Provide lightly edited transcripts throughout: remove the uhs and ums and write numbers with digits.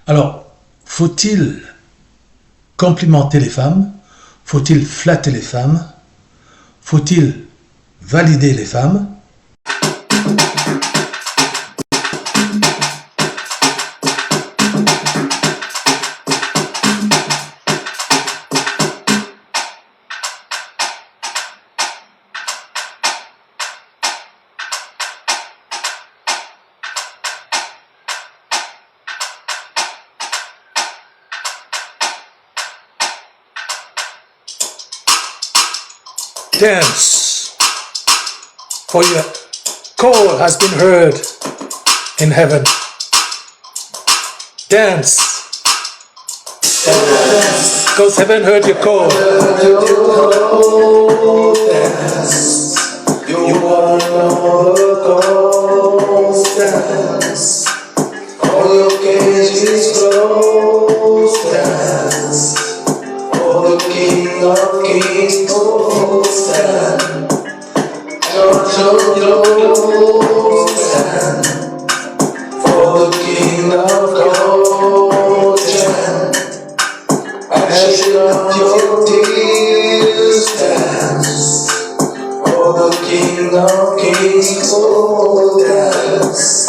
Alors, faut-il complimenter les femmes? Faut-il flatter les femmes? Faut-il valider les femmes? Dance, for your call has been heard in heaven. Dance, because heaven heard your call. Dance, you are the cause. Dance, all your cages closed. Dance, for the King of Kings goes. Stand, stand, for the King of Kings. Stand, ashes of your tears. Dance, for the King of Kings. Oh, dance,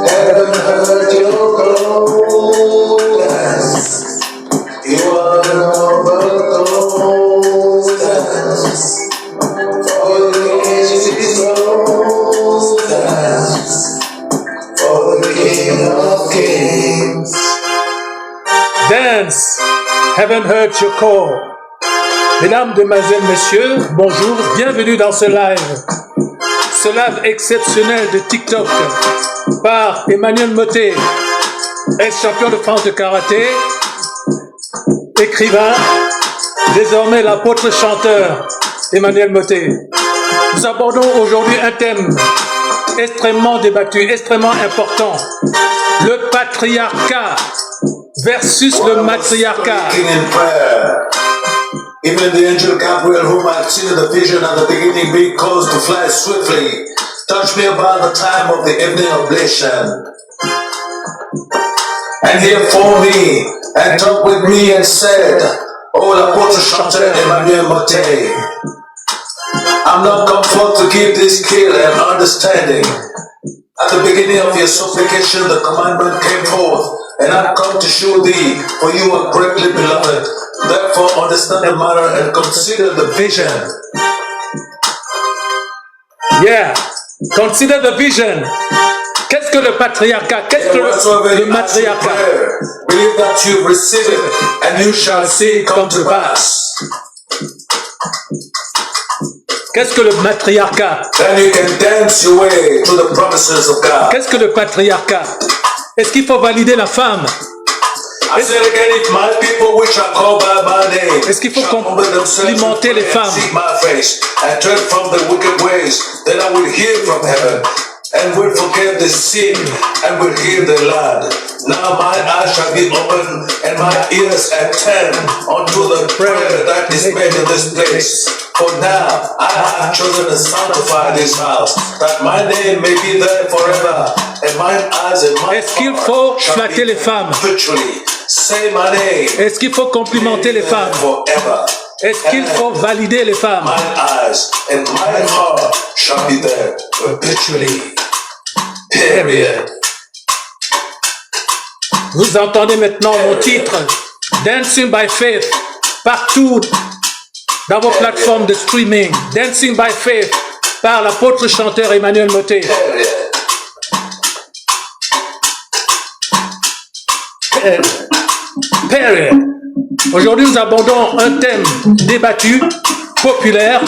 heaven heard your call. Dance, you are the overcome. Dance, for the cages closed. Dance, for the King of Kings. Dance, heaven heard your call. Mesdames, demoiselles, messieurs, bonjour, bienvenue dans ce live exceptionnel de TikTok par Emmanuel Moté, ex-champion de France de karaté, écrivain, désormais l'apôtre chanteur Emmanuel Moté. Nous abordons aujourd'hui un thème extrêmement débattu, extrêmement important, le patriarcat versus le matriarcat. Even the angel Gabriel, whom I had seen in the vision at the beginning, being caused to fly swiftly, touched me about the time of the evening oblation. And he informed me and talked with me and said, "Oh, l'apôtre chanteur Emmanuel Moté, I'm not come forth to give this skill and understanding. At the beginning of your supplication, the commandment came forth, and I've come to show thee, for you are greatly beloved. Therefore, understand the matter and consider the vision." Yeah, consider the vision. Qu'est-ce que le patriarcat? Qu'est-ce que le matriarcat? Believe that you receive it, and you shall see it come to pass. Qu'est-ce que le matriarcat? Then you can dance your way to the promises of God. Qu'est-ce que le patriarcat? Est-ce qu'il faut valider la femme? I said again, if my people which are called by my name Est-ce qu'il faut shall humble themselves complimenter les femmes? seek my face and turn from the wicked ways, then I will hear from heaven and will forgive the sin and will heal the land. Now my eyes shall be open and my ears attend unto the prayer that is made in this place. For now I have chosen to sanctify this house, that my name may be there forever, and mine eyes and my Est-ce qu'il faut flatter les femmes? virtually say my name. Est-ce qu'il faut complimenter les femmes? Forever. Est-ce qu'il faut valider les femmes? My eyes and my heart shall be there perpetually. Period. Vous entendez maintenant mon titre, Dancing by Faith, partout dans vos plateformes de streaming. Dancing by Faith, par l'apôtre chanteur Emmanuel Moté. Period. Aujourd'hui, nous abordons un thème débattu, populaire,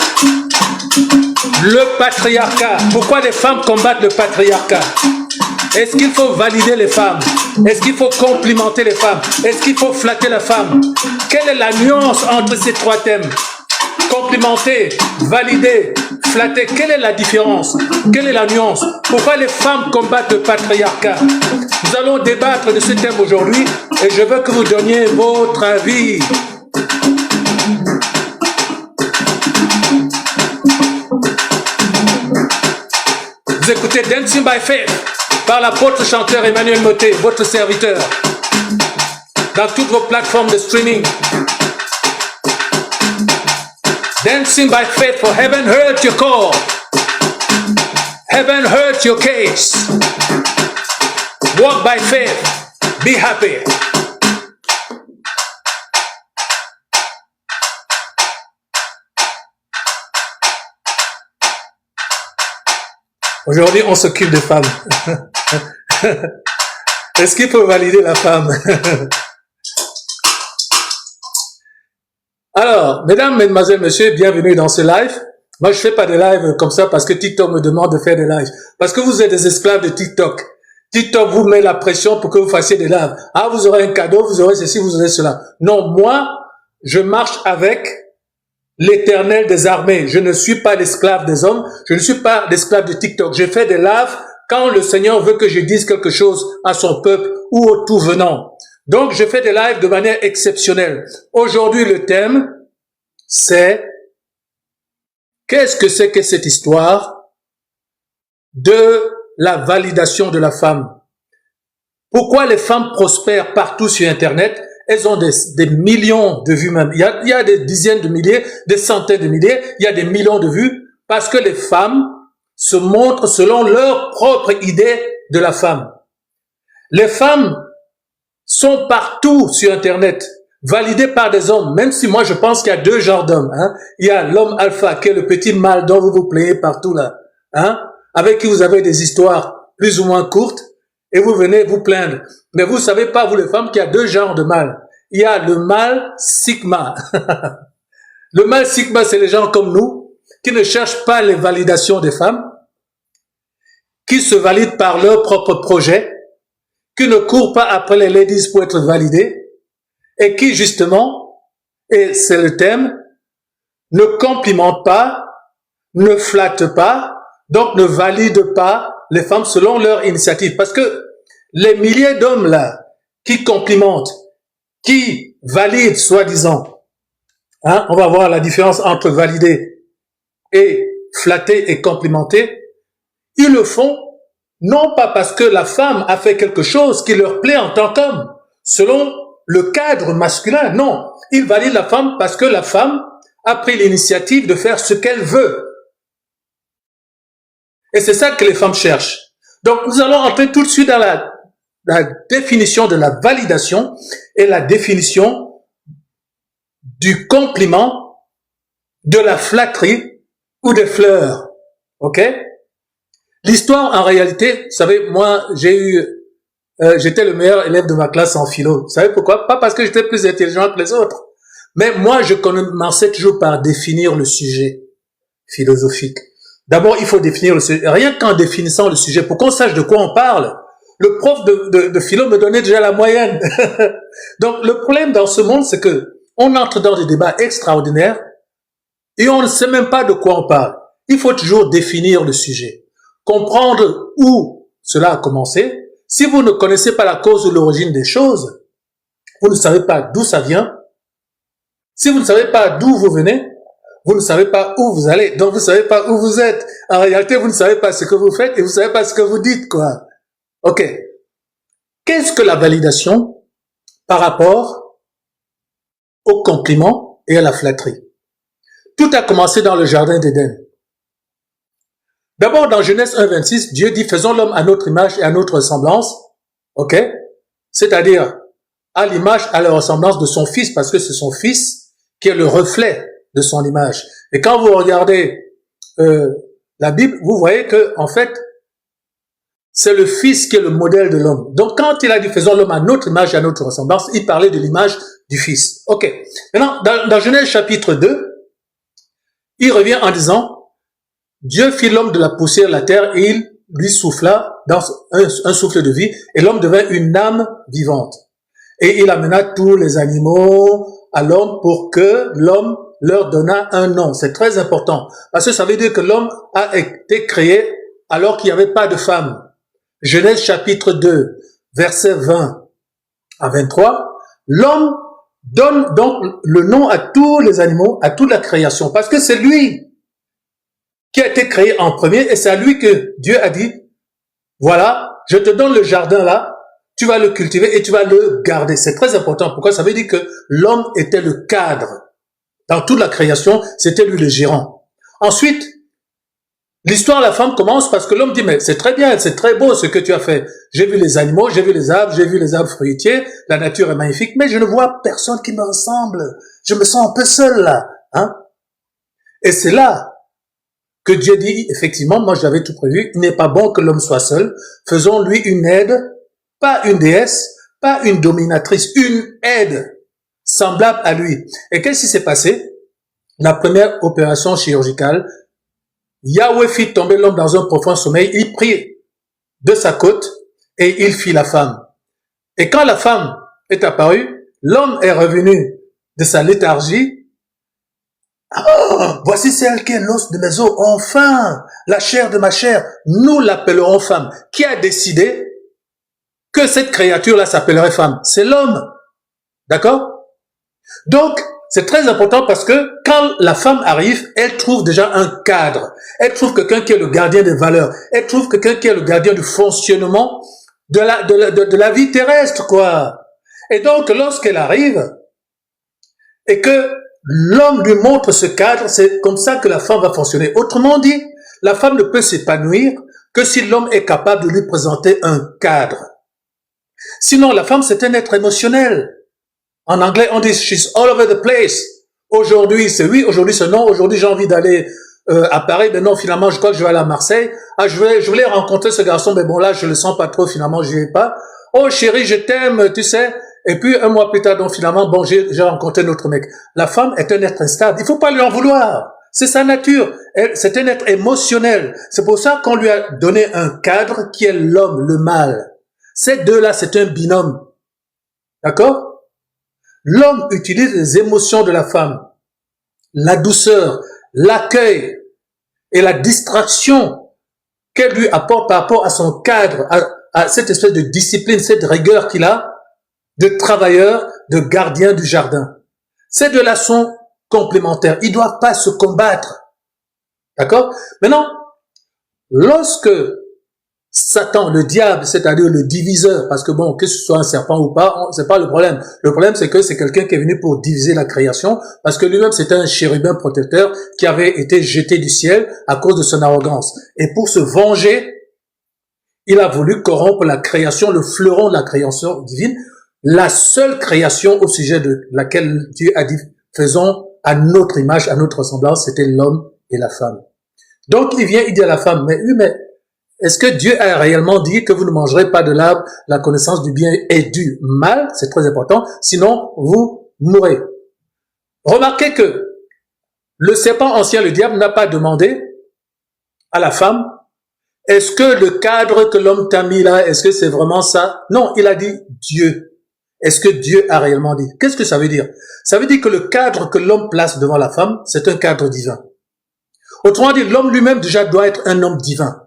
le patriarcat. Pourquoi les femmes combattent le patriarcat? Est-ce qu'il faut valider les femmes? Est-ce qu'il faut complimenter les femmes? Est-ce qu'il faut flatter la femme? Quelle est la nuance entre ces trois thèmes? Complimenter, valider, flatter, quelle est la différence? Quelle est la nuance? Pourquoi les femmes combattent le patriarcat? Nous allons débattre de ce thème aujourd'hui et je veux que vous donniez votre avis. Vous écoutez Dancing by Faith par l'apôtre chanteur Emmanuel Moté, votre serviteur, dans toutes vos plateformes de streaming. Dancing by faith, for heaven heard your call. Heaven heard your case. Walk by faith. Be happy. Aujourd'hui, on s'occupe des femmes. Est-ce qu'il faut valider la femme? Alors, mesdames, mesdemoiselles, messieurs, bienvenue dans ce live. Moi, je fais pas de live comme ça parce que TikTok me demande de faire des lives. Parce que vous êtes des esclaves de TikTok. TikTok vous met la pression pour que vous fassiez des lives. Ah, vous aurez un cadeau, vous aurez ceci, vous aurez cela. Non, moi, je marche avec l'Éternel des armées. Je ne suis pas l'esclave des hommes. Je ne suis pas l'esclave de TikTok. Je fais des lives quand le Seigneur veut que je dise quelque chose à son peuple ou au tout venant. Donc, je fais des lives de manière exceptionnelle. Aujourd'hui, le thème, c'est qu'est-ce que c'est que cette histoire de la validation de la femme? Pourquoi les femmes prospèrent partout sur Internet? Elles ont des millions de vues même. Il y a des dizaines de milliers, des centaines de milliers, il y a des millions de vues parce que les femmes se montrent selon leur propre idée de la femme. Les femmes sont partout sur Internet, validées par des hommes, même si moi je pense qu'il y a deux genres d'hommes. Hein. Il y a l'homme alpha, qui est le petit mâle dont vous vous plaignez partout là, hein, avec qui vous avez des histoires plus ou moins courtes, et vous venez vous plaindre. Mais vous savez pas, vous les femmes, qu'il y a deux genres de mâles. Il y a le mâle sigma. Le mâle sigma, c'est les gens comme nous, qui ne cherchent pas les validations des femmes, qui se valident par leur propre projet, qui ne courent pas après les ladies pour être validés, et qui justement, et c'est le thème, ne complimentent pas, ne flattent pas, donc ne valident pas les femmes selon leur initiative. Parce que les milliers d'hommes là, qui complimentent, qui valident soi-disant, hein, on va voir la différence entre valider et flatter et complimenter, ils le font non pas parce que la femme a fait quelque chose qui leur plaît en tant qu'homme, selon le cadre masculin, non. Ils valident la femme parce que la femme a pris l'initiative de faire ce qu'elle veut. Et c'est ça que les femmes cherchent. Donc, nous allons entrer tout de suite dans la définition de la validation et la définition du compliment, de la flatterie ou des fleurs. OK? L'histoire, en réalité, vous savez, moi, j'étais le meilleur élève de ma classe en philo. Vous savez pourquoi? Pas parce que j'étais plus intelligent que les autres. Mais moi, je commençais toujours par définir le sujet philosophique. D'abord, il faut définir le sujet. Rien qu'en définissant le sujet, pour qu'on sache de quoi on parle, le prof de philo me donnait déjà la moyenne. Donc, le problème dans ce monde, c'est que on entre dans des débats extraordinaires et on ne sait même pas de quoi on parle. Il faut toujours définir le sujet. Comprendre où cela a commencé. Si vous ne connaissez pas la cause ou l'origine des choses, vous ne savez pas d'où ça vient. Si vous ne savez pas d'où vous venez, vous ne savez pas où vous allez. Donc, vous ne savez pas où vous êtes. En réalité, vous ne savez pas ce que vous faites et vous ne savez pas ce que vous dites, quoi. OK. Qu'est-ce que la validation par rapport au compliment et à la flatterie? Tout a commencé dans le jardin d'Éden. D'abord, dans Genèse 1,26, Dieu dit, faisons l'homme à notre image et à notre ressemblance. OK? C'est-à-dire, à l'image, à la ressemblance de son fils, parce que c'est son fils qui est le reflet de son image. Et quand vous regardez la Bible, vous voyez que, en fait, c'est le fils qui est le modèle de l'homme. Donc, quand il a dit, faisons l'homme à notre image et à notre ressemblance, il parlait de l'image du fils. OK. Maintenant, dans Genèse chapitre 2, il revient en disant, Dieu fit l'homme de la poussière de la terre et il lui souffla dans un souffle de vie et l'homme devint une âme vivante. Et il amena tous les animaux à l'homme pour que l'homme leur donnât un nom. C'est très important parce que ça veut dire que l'homme a été créé alors qu'il n'y avait pas de femme. Genèse chapitre 2, versets 20 à 23. L'homme donne donc le nom à tous les animaux, à toute la création parce que c'est lui qui a été créé en premier et c'est à lui que Dieu a dit, voilà, je te donne le jardin là, tu vas le cultiver et tu vas le garder. C'est très important. Pourquoi? Ça veut dire que l'homme était le cadre. Dans toute la création, c'était lui le gérant. Ensuite, l'histoire de la femme commence parce que l'homme dit, mais c'est très bien, c'est très beau ce que tu as fait. J'ai vu les animaux, j'ai vu les arbres fruitiers, la nature est magnifique, mais je ne vois personne qui me ressemble. Je me sens un peu seul là. Hein? Et c'est là que Dieu dit, effectivement, moi j'avais tout prévu, il n'est pas bon que l'homme soit seul, faisons-lui une aide, pas une déesse, pas une dominatrice, une aide semblable à lui. Et qu'est-ce qui s'est passé? La première opération chirurgicale, Yahweh fit tomber l'homme dans un profond sommeil, il prit de sa côte et il fit la femme. Et quand la femme est apparue, l'homme est revenu de sa léthargie. Oh, voici celle qui est l'os de mes os, enfin, la chair de ma chair, nous l'appellerons femme. Qui a décidé que cette créature-là s'appellerait femme? C'est l'homme. D'accord? Donc, c'est très important parce que quand la femme arrive, elle trouve déjà un cadre. Elle trouve quelqu'un qui est le gardien des valeurs. Elle trouve quelqu'un qui est le gardien du fonctionnement de la vie terrestre, quoi. Et donc, lorsqu'elle arrive et que l'homme lui montre ce cadre, c'est comme ça que la femme va fonctionner. Autrement dit, la femme ne peut s'épanouir que si l'homme est capable de lui présenter un cadre. Sinon, la femme, c'est un être émotionnel. En anglais, on dit « she's all over the place ». Aujourd'hui, c'est oui, aujourd'hui, c'est non. Aujourd'hui, j'ai envie d'aller à Paris, mais non, finalement, je crois que je vais aller à Marseille. Ah, je voulais rencontrer ce garçon, mais bon, là, je le sens pas trop, finalement, j'y vais pas. Oh, chérie, je t'aime, tu sais. Et puis, un mois plus tard, donc, finalement, bon, j'ai rencontré notre mec. La femme est un être instable. Il faut pas lui en vouloir. C'est sa nature. C'est un être émotionnel. C'est pour ça qu'on lui a donné un cadre qui est l'homme, le mâle. Ces deux-là, c'est un binôme. D'accord? L'homme utilise les émotions de la femme, la douceur, l'accueil et la distraction qu'elle lui apporte par rapport à son cadre, à cette espèce de discipline, cette rigueur qu'il a, de travailleur, de gardien du jardin. Ces deux-là sont complémentaires. Ils ne doivent pas se combattre. D'accord? Maintenant, lorsque Satan, le diable, c'est-à-dire le diviseur, parce que bon, que ce soit un serpent ou pas, c'est pas le problème. Le problème, c'est que c'est quelqu'un qui est venu pour diviser la création, parce que lui-même, c'était un chérubin protecteur qui avait été jeté du ciel à cause de son arrogance. Et pour se venger, il a voulu corrompre la création, le fleuron de la création divine, la seule création au sujet de laquelle Dieu a dit, faisons à notre image, à notre ressemblance, c'était l'homme et la femme. Donc, il vient, il dit à la femme, mais oui, mais est-ce que Dieu a réellement dit que vous ne mangerez pas de l'arbre, la connaissance du bien et du mal? C'est très important. Sinon, vous mourrez. Remarquez que le serpent ancien, le diable, n'a pas demandé à la femme, est-ce que le cadre que l'homme t'a mis là, est-ce que c'est vraiment ça? Non, il a dit Dieu. Est-ce que Dieu a réellement dit? Qu'est-ce que ça veut dire? Ça veut dire que le cadre que l'homme place devant la femme, c'est un cadre divin. Autrement dit, l'homme lui-même déjà doit être un homme divin.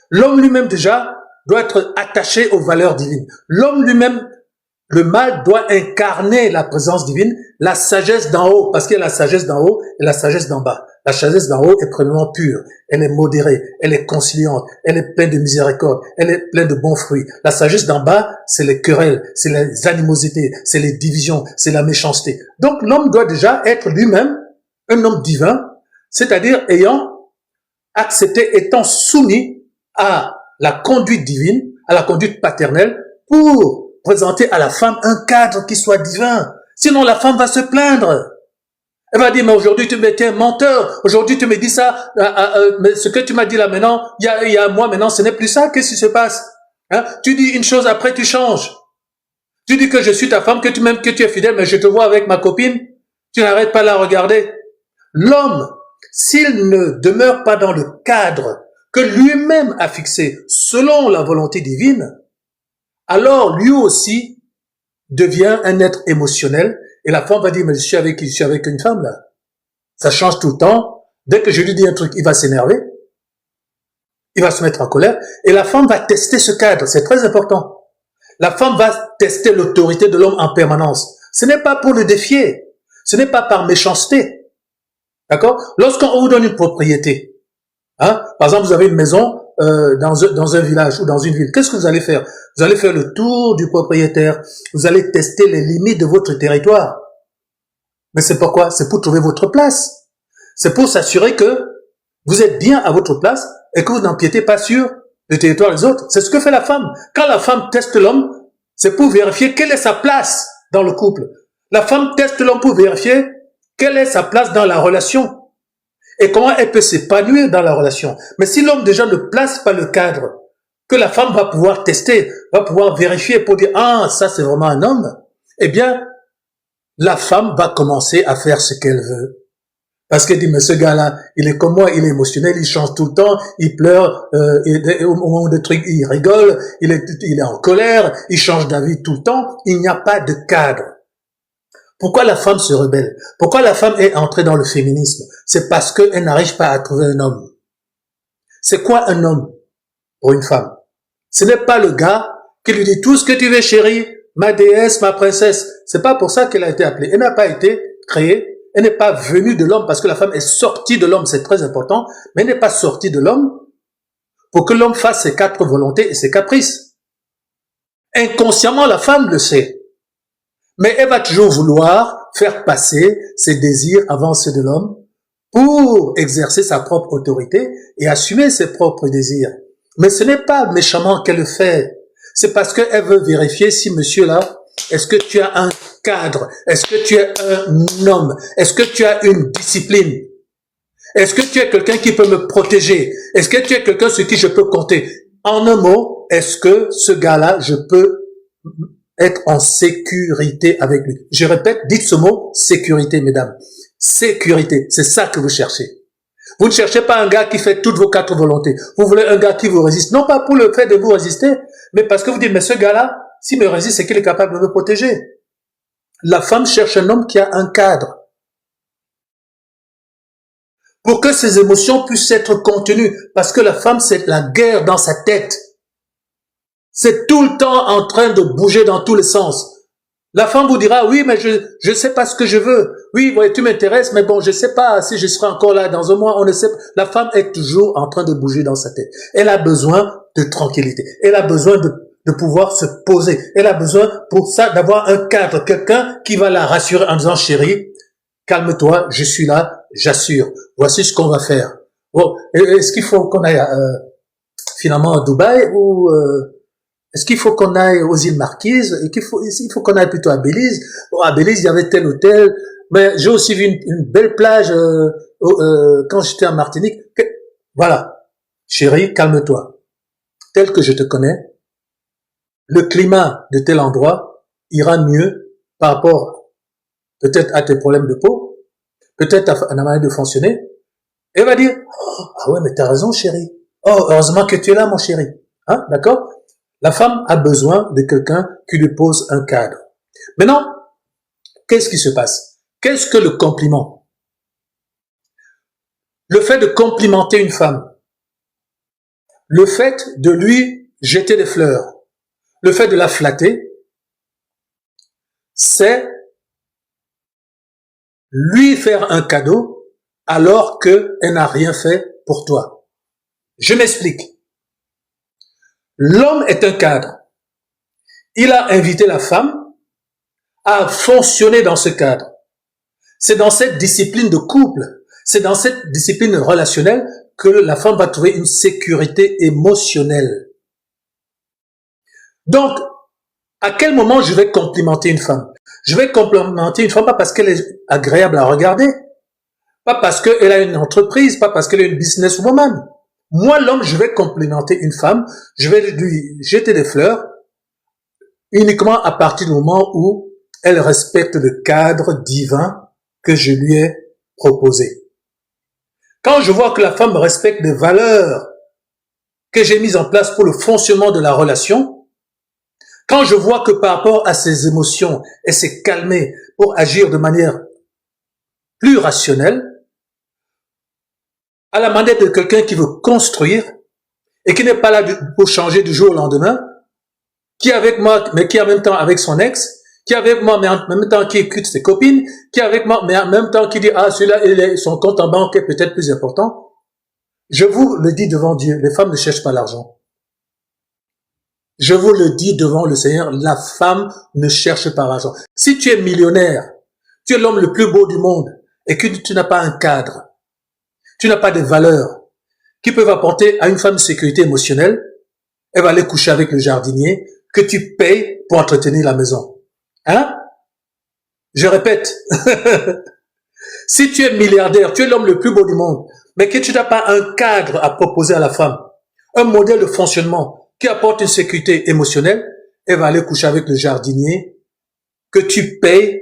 L'homme lui-même déjà doit être attaché aux valeurs divines. L'homme lui-même, le mâle doit incarner la présence divine, la sagesse d'en haut, parce qu'il y a la sagesse d'en haut et la sagesse d'en bas. La sagesse d'en haut est premièrement pure, elle est modérée, elle est conciliante, elle est pleine de miséricorde, elle est pleine de bons fruits. La sagesse d'en bas, c'est les querelles, c'est les animosités, c'est les divisions, c'est la méchanceté. Donc l'homme doit déjà être lui-même un homme divin, c'est-à-dire ayant accepté, étant soumis à la conduite divine, à la conduite paternelle, pour présenter à la femme un cadre qui soit divin. Sinon, la femme va se plaindre. Elle va dire, mais aujourd'hui, tu m'es un menteur. Aujourd'hui, tu me dis ça. Mais ce que tu m'as dit là maintenant, il y a un mois maintenant, ce n'est plus ça. Qu'est-ce qui se passe? Hein? Tu dis une chose, après tu changes. Tu dis que je suis ta femme, que tu m'aimes, que tu es fidèle, mais je te vois avec ma copine. Tu n'arrêtes pas de la regarder. L'homme, s'il ne demeure pas dans le cadre que lui-même a fixé selon la volonté divine, alors lui aussi devient un être émotionnel et la femme va dire, mais je suis avec qui? Je suis avec une femme là. Ça change tout le temps. Dès que je lui dis un truc, il va s'énerver. Il va se mettre en colère et la femme va tester ce cadre. C'est très important. La femme va tester l'autorité de l'homme en permanence. Ce n'est pas pour le défier. Ce n'est pas par méchanceté. D'accord? Lorsqu'on vous donne une propriété, hein, par exemple, vous avez une maison, dans un village ou dans une ville, qu'est-ce que vous allez faire? Vous allez faire le tour du propriétaire. Vous allez tester les limites de votre territoire. Mais c'est pourquoi? C'est pour trouver votre place. C'est pour s'assurer que vous êtes bien à votre place et que vous n'empiétez pas sur le territoire des autres. C'est ce que fait la femme. Quand la femme teste l'homme, c'est pour vérifier quelle est sa place dans le couple. La femme teste l'homme pour vérifier quelle est sa place dans la relation et comment elle peut s'épanouir dans la relation. Mais si l'homme déjà ne place pas le cadre que la femme va pouvoir tester, va pouvoir vérifier pour dire « Ah, ça c'est vraiment un homme », eh bien, la femme va commencer à faire ce qu'elle veut. Parce qu'elle dit, mais ce gars-là, il est comme moi, il est émotionnel, il change tout le temps, il pleure, au moment des trucs, il rigole, il est en colère, il change d'avis tout le temps. Il n'y a pas de cadre. Pourquoi la femme se rebelle? Pourquoi la femme est entrée dans le féminisme? C'est parce qu'elle n'arrive pas à trouver un homme. C'est quoi un homme pour une femme? Ce n'est pas le gars qui lui dit tout ce que tu veux, chérie, ma déesse, ma princesse. C'est pas pour ça qu'elle a été appelée. Elle n'a pas été créée. Elle n'est pas venue de l'homme parce que la femme est sortie de l'homme, c'est très important, mais elle n'est pas sortie de l'homme pour que l'homme fasse ses quatre volontés et ses caprices. Inconsciemment, la femme le sait, mais elle va toujours vouloir faire passer ses désirs avant ceux de l'homme pour exercer sa propre autorité et assumer ses propres désirs. Mais ce n'est pas méchamment qu'elle le fait, c'est parce qu'elle veut vérifier si monsieur-là, est-ce que tu as un cadre? Est-ce que tu es un homme? Est-ce que tu as une discipline? Est-ce que tu es quelqu'un qui peut me protéger? Est-ce que tu es quelqu'un sur qui je peux compter? En un mot, est-ce que ce gars-là, je peux être en sécurité avec lui? Je répète, dites ce mot, sécurité, mesdames. Sécurité, c'est ça que vous cherchez. Vous ne cherchez pas un gars qui fait toutes vos quatre volontés. Vous voulez un gars qui vous résiste. Non pas pour le fait de vous résister, mais parce que vous dites, mais ce gars-là, s'il me résiste, c'est qu'il est capable de me protéger. La femme cherche un homme qui a un cadre. Pour que ses émotions puissent être contenues. Parce que la femme, c'est la guerre dans sa tête. C'est tout le temps en train de bouger dans tous les sens. La femme vous dira, oui, mais je sais pas ce que je veux. Oui, ouais, tu m'intéresses, mais bon, je sais pas si je serai encore là dans un mois, on ne sait pas. La femme est toujours en train de bouger dans sa tête. Elle a besoin de tranquillité. Elle a besoin de pouvoir se poser. Elle a besoin pour ça d'avoir un cadre, quelqu'un qui va la rassurer en disant, chérie, calme-toi, je suis là, j'assure. Voici ce qu'on va faire. Bon, est-ce qu'il faut qu'on aille finalement à Dubaï ou est-ce qu'il faut qu'on aille aux îles Marquises? Il faut qu'on aille plutôt à Belize. Bon, à Belize, il y avait tel hôtel, mais j'ai aussi vu une belle plage quand j'étais en Martinique. Voilà, chérie, calme-toi. Tel que je te connais, le climat de tel endroit ira mieux par rapport peut-être à tes problèmes de peau, peut-être à la manière de fonctionner. Elle va dire, oh, ah ouais, mais t'as raison, chérie. Oh, heureusement que tu es là, mon chéri. Hein, d'accord? La femme a besoin de quelqu'un qui lui pose un cadre. Maintenant, qu'est-ce qui se passe? Qu'est-ce que le compliment? Le fait de complimenter une femme, le fait de lui jeter des fleurs, le fait de la flatter, c'est lui faire un cadeau alors qu'elle n'a rien fait pour toi. Je m'explique. L'homme est un cadre. Il a invité la femme à fonctionner dans ce cadre. C'est dans cette discipline de couple, c'est dans cette discipline relationnelle que la femme va trouver une sécurité émotionnelle. Donc, à quel moment je vais complimenter une femme? Je vais complimenter une femme pas parce qu'elle est agréable à regarder, pas parce qu'elle a une entreprise, pas parce qu'elle est une businesswoman. Moi, l'homme, je vais complimenter une femme, je vais lui jeter des fleurs uniquement à partir du moment où elle respecte le cadre divin que je lui ai proposé. Quand je vois que la femme respecte les valeurs que j'ai mises en place pour le fonctionnement de la relation, quand je vois que par rapport à ses émotions, elle s'est calmée pour agir de manière plus rationnelle, à la manière de quelqu'un qui veut construire et qui n'est pas là pour changer du jour au lendemain, qui est avec moi, mais qui est en même temps avec son ex, qui est avec moi, mais en même temps qui écoute ses copines, qui est avec moi, mais en même temps qui dit, ah, celui-là, son compte en banque est peut-être plus important. Je vous le dis devant Dieu, les femmes ne cherchent pas l'argent. Je vous le dis devant le Seigneur, la femme ne cherche pas l'argent. Si tu es millionnaire, tu es l'homme le plus beau du monde et que tu n'as pas un cadre, tu n'as pas de valeurs qui peuvent apporter à une femme une sécurité émotionnelle, elle va aller coucher avec le jardinier que tu payes pour entretenir la maison. Hein? Je répète, si tu es milliardaire, tu es l'homme le plus beau du monde, mais que tu n'as pas un cadre à proposer à la femme, un modèle de fonctionnement qui apporte une sécurité émotionnelle, elle va aller coucher avec le jardinier que tu payes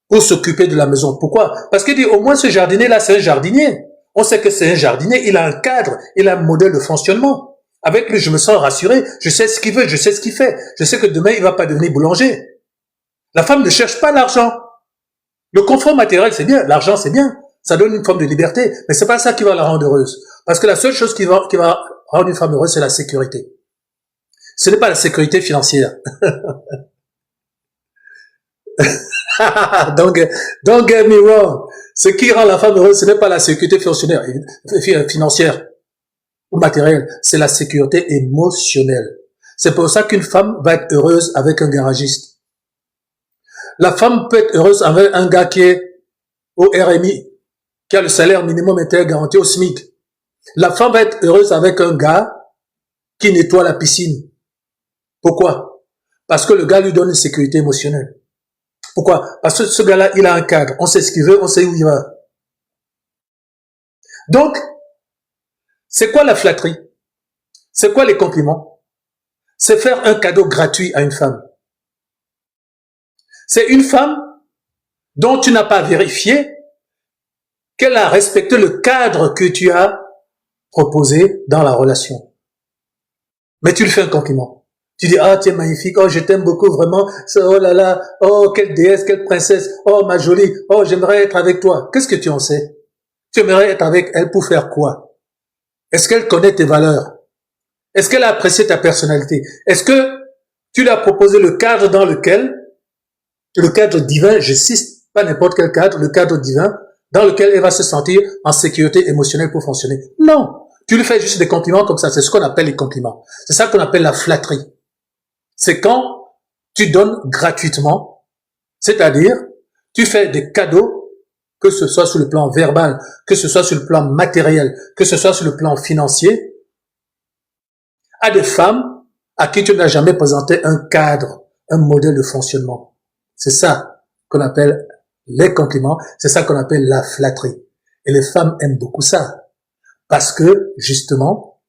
pour s'occuper de la maison. Pourquoi? Parce qu'il dit, au moins ce jardinier-là, c'est un jardinier. On sait que c'est un jardinier, il a un cadre, il a un modèle de fonctionnement. Avec lui, je me sens rassuré, je sais ce qu'il veut, je sais ce qu'il fait. Je sais que demain, il va pas devenir boulanger. La femme ne cherche pas l'argent. Le confort matériel, c'est bien, l'argent, c'est bien. Ça donne une forme de liberté, mais c'est pas ça qui va la rendre heureuse. Parce que la seule chose qui va rendre une femme heureuse, c'est la sécurité. Ce n'est pas la sécurité financière. Don't get me wrong. Ce qui rend la femme heureuse, ce n'est pas la sécurité financière ou matérielle, c'est la sécurité émotionnelle. C'est pour ça qu'une femme va être heureuse avec un garagiste. La femme peut être heureuse avec un gars qui est au RMI, qui a le salaire minimum garanti au SMIC. La femme va être heureuse avec un gars qui nettoie la piscine. Pourquoi? Parce que le gars lui donne une sécurité émotionnelle. Pourquoi? Parce que ce gars-là, il a un cadre. On sait ce qu'il veut, on sait où il va. Donc, c'est quoi la flatterie? C'est quoi les compliments? C'est faire un cadeau gratuit à une femme. C'est une femme dont tu n'as pas vérifié qu'elle a respecté le cadre que tu as proposé dans la relation. Mais tu lui fais un compliment. Tu dis, ah, tu es magnifique, oh, je t'aime beaucoup, vraiment, oh là là, oh, quelle déesse, quelle princesse, oh, ma jolie, oh, j'aimerais être avec toi. Qu'est-ce que tu en sais? Tu aimerais être avec elle pour faire quoi? Est-ce qu'elle connaît tes valeurs? Est-ce qu'elle a apprécié ta personnalité? Est-ce que tu lui as proposé le cadre dans lequel, le cadre divin, je cite pas n'importe quel cadre, le cadre divin, dans lequel elle va se sentir en sécurité émotionnelle pour fonctionner? Non. Tu lui fais juste des compliments comme ça. C'est ce qu'on appelle les compliments. C'est ça qu'on appelle la flatterie. C'est quand tu donnes gratuitement, c'est-à-dire, tu fais des cadeaux, que ce soit sur le plan verbal, que ce soit sur le plan matériel, que ce soit sur le plan financier, à des femmes à qui tu n'as jamais présenté un cadre, un modèle de fonctionnement. C'est ça qu'on appelle les compliments, c'est ça qu'on appelle la flatterie. Et les femmes aiment beaucoup ça. Parce que, justement,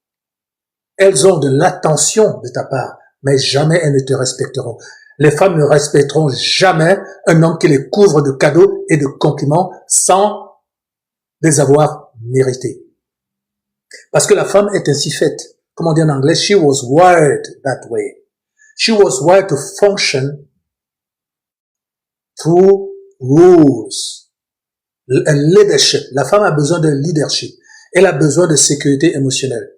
elles ont de l'attention de ta part, mais jamais elles ne te respecteront. Les femmes ne respecteront jamais un homme qui les couvre de cadeaux et de compliments sans les avoir mérités. Parce que la femme est ainsi faite. Comme on dit en anglais, she was wired that way. She was wired to function through rules. A leadership. La femme a besoin de leadership. Elle a besoin de sécurité émotionnelle.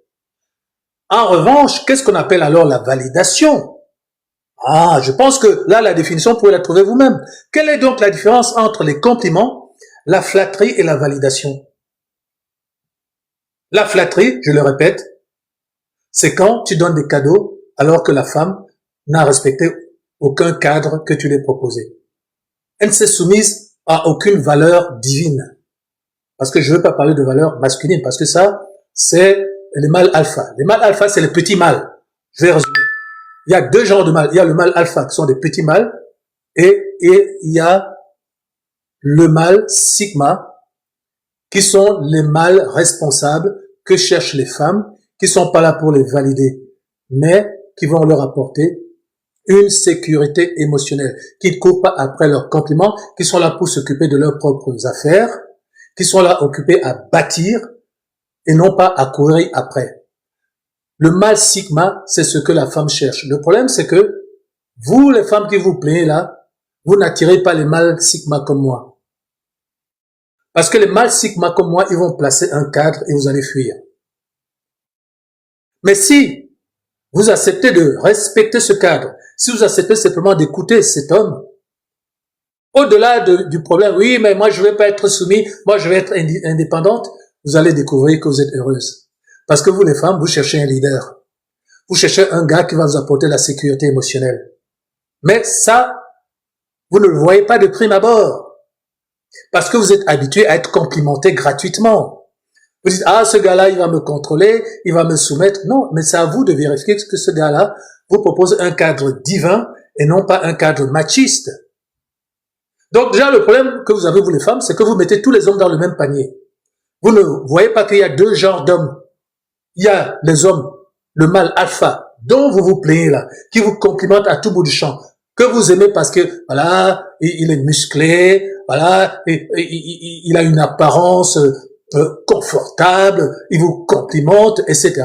En revanche, qu'est-ce qu'on appelle alors la validation? Ah, je pense que là, la définition, vous pouvez la trouver vous-même. Quelle est donc la différence entre les compliments, la flatterie et la validation? La flatterie, je le répète, c'est quand tu donnes des cadeaux alors que la femme n'a respecté aucun cadre que tu lui as proposé. Elle ne s'est soumise à aucune valeur divine. Parce que je ne veux pas parler de valeur masculine, parce que ça, c'est les mâles alpha. Les mâles alpha, c'est les petits mâles. Je vais résumer. Il y a deux genres de mâles. Il y a le mâle alpha, qui sont des petits mâles, et il y a le mâle sigma, qui sont les mâles responsables que cherchent les femmes, qui sont pas là pour les valider, mais qui vont leur apporter une sécurité émotionnelle, qui ne courent pas après leurs compliments, qui sont là pour s'occuper de leurs propres affaires, qui sont là occupés à bâtir et non pas à courir après. Le mâle sigma, c'est ce que la femme cherche. Le problème, c'est que vous, les femmes qui vous plaignez là, vous n'attirez pas les mâles sigma comme moi. Parce que les mâles sigma comme moi, ils vont placer un cadre et vous allez fuir. Mais si vous acceptez de respecter ce cadre, si vous acceptez simplement d'écouter cet homme, au-delà du problème, oui, mais moi je vais pas être soumis, moi je vais être indépendante, vous allez découvrir que vous êtes heureuse. Parce que vous, les femmes, vous cherchez un leader. Vous cherchez un gars qui va vous apporter la sécurité émotionnelle. Mais ça, vous ne le voyez pas de prime abord. Parce que vous êtes habitué à être complimenté gratuitement. Vous dites, ah, ce gars-là, il va me contrôler, il va me soumettre. Non, mais c'est à vous de vérifier que ce gars-là vous propose un cadre divin et non pas un cadre machiste. Donc déjà, le problème que vous avez, vous les femmes, c'est que vous mettez tous les hommes dans le même panier. Vous ne voyez pas qu'il y a deux genres d'hommes. Il y a les hommes, le mâle alpha, dont vous vous plaignez là, qui vous complimente à tout bout du champ, que vous aimez parce que, voilà, il est musclé, voilà, il a une apparence confortable, il vous complimente, etc.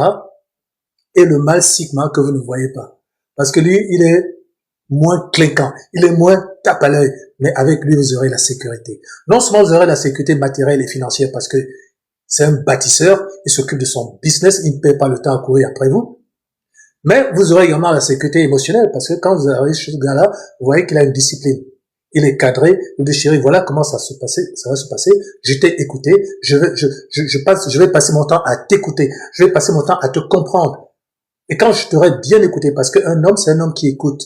Et le mâle sigma que vous ne voyez pas. Parce que lui, il est moins clinquant, il est moins tape à l'œil, mais avec lui, vous aurez la sécurité. Non seulement vous aurez la sécurité matérielle et financière parce que c'est un bâtisseur, il s'occupe de son business, il ne paie pas le temps à courir après vous, mais vous aurez également la sécurité émotionnelle parce que quand vous arrivez chez ce gars-là, vous voyez qu'il a une discipline. Il est cadré, vous dites chérie, voilà comment ça va se passer, je t'ai écouté, je vais passer mon temps à t'écouter, je vais passer mon temps à te comprendre. Et quand je t'aurai bien écouté, parce qu'un homme, c'est un homme qui écoute.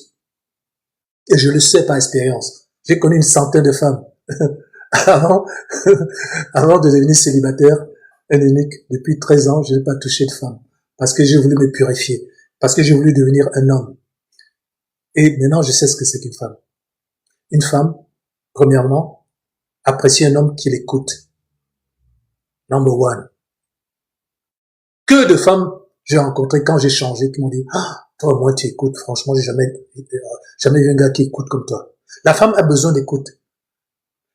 Et je le sais par expérience. J'ai connu une centaine de femmes. avant de devenir célibataire, un eunuque, depuis 13 ans, je n'ai pas touché de femme. Parce que j'ai voulu me purifier. Parce que j'ai voulu devenir un homme. Et maintenant, je sais ce que c'est qu'une femme. Une femme, premièrement, apprécie un homme qui l'écoute. Number one. Que de femmes j'ai rencontrées quand j'ai changé, qui m'ont dit, ah, toi, moi, tu écoutes. Franchement, j'ai jamais vu un gars qui écoute comme toi. La femme a besoin d'écoute.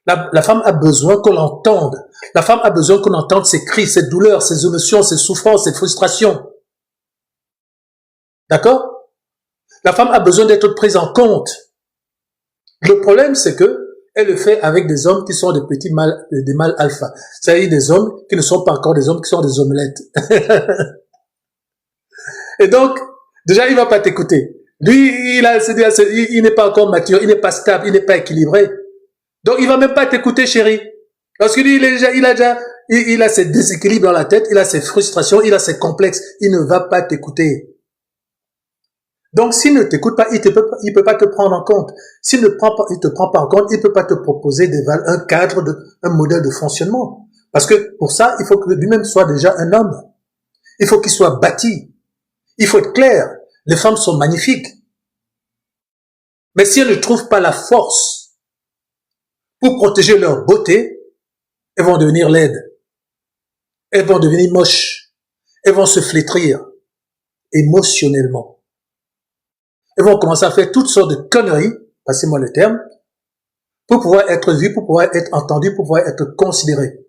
La femme a besoin qu'on l'entende. La femme a besoin qu'on entende ses cris, ses douleurs, ses émotions, ses souffrances, ses frustrations. D'accord? La femme a besoin d'être prise en compte. Le problème, c'est que elle le fait avec des hommes qui sont des petits mâles, des mâles alpha. C'est-à-dire des hommes qui ne sont pas encore des hommes, qui sont des omelettes. Et donc, déjà, il va pas t'écouter. Lui, il n'est pas encore mature, il n'est pas stable, il n'est pas équilibré. Donc, il va même pas t'écouter, chérie. Parce que lui, il a ses déséquilibres dans la tête, il a ses frustrations, il a ses complexes. Il ne va pas t'écouter. Donc, s'il ne t'écoute pas, il peut pas te prendre en compte. S'il ne te prend pas en compte, il peut pas te proposer un cadre, un modèle de fonctionnement. Parce que pour ça, il faut que lui-même soit déjà un homme. Il faut qu'il soit bâti. Il faut être clair. Les femmes sont magnifiques. Mais si elles ne trouvent pas la force pour protéger leur beauté, elles vont devenir laides. Elles vont devenir moches. Elles vont se flétrir émotionnellement. Elles vont commencer à faire toutes sortes de conneries, passez-moi le terme, pour pouvoir être vues, pour pouvoir être entendues, pour pouvoir être considérées.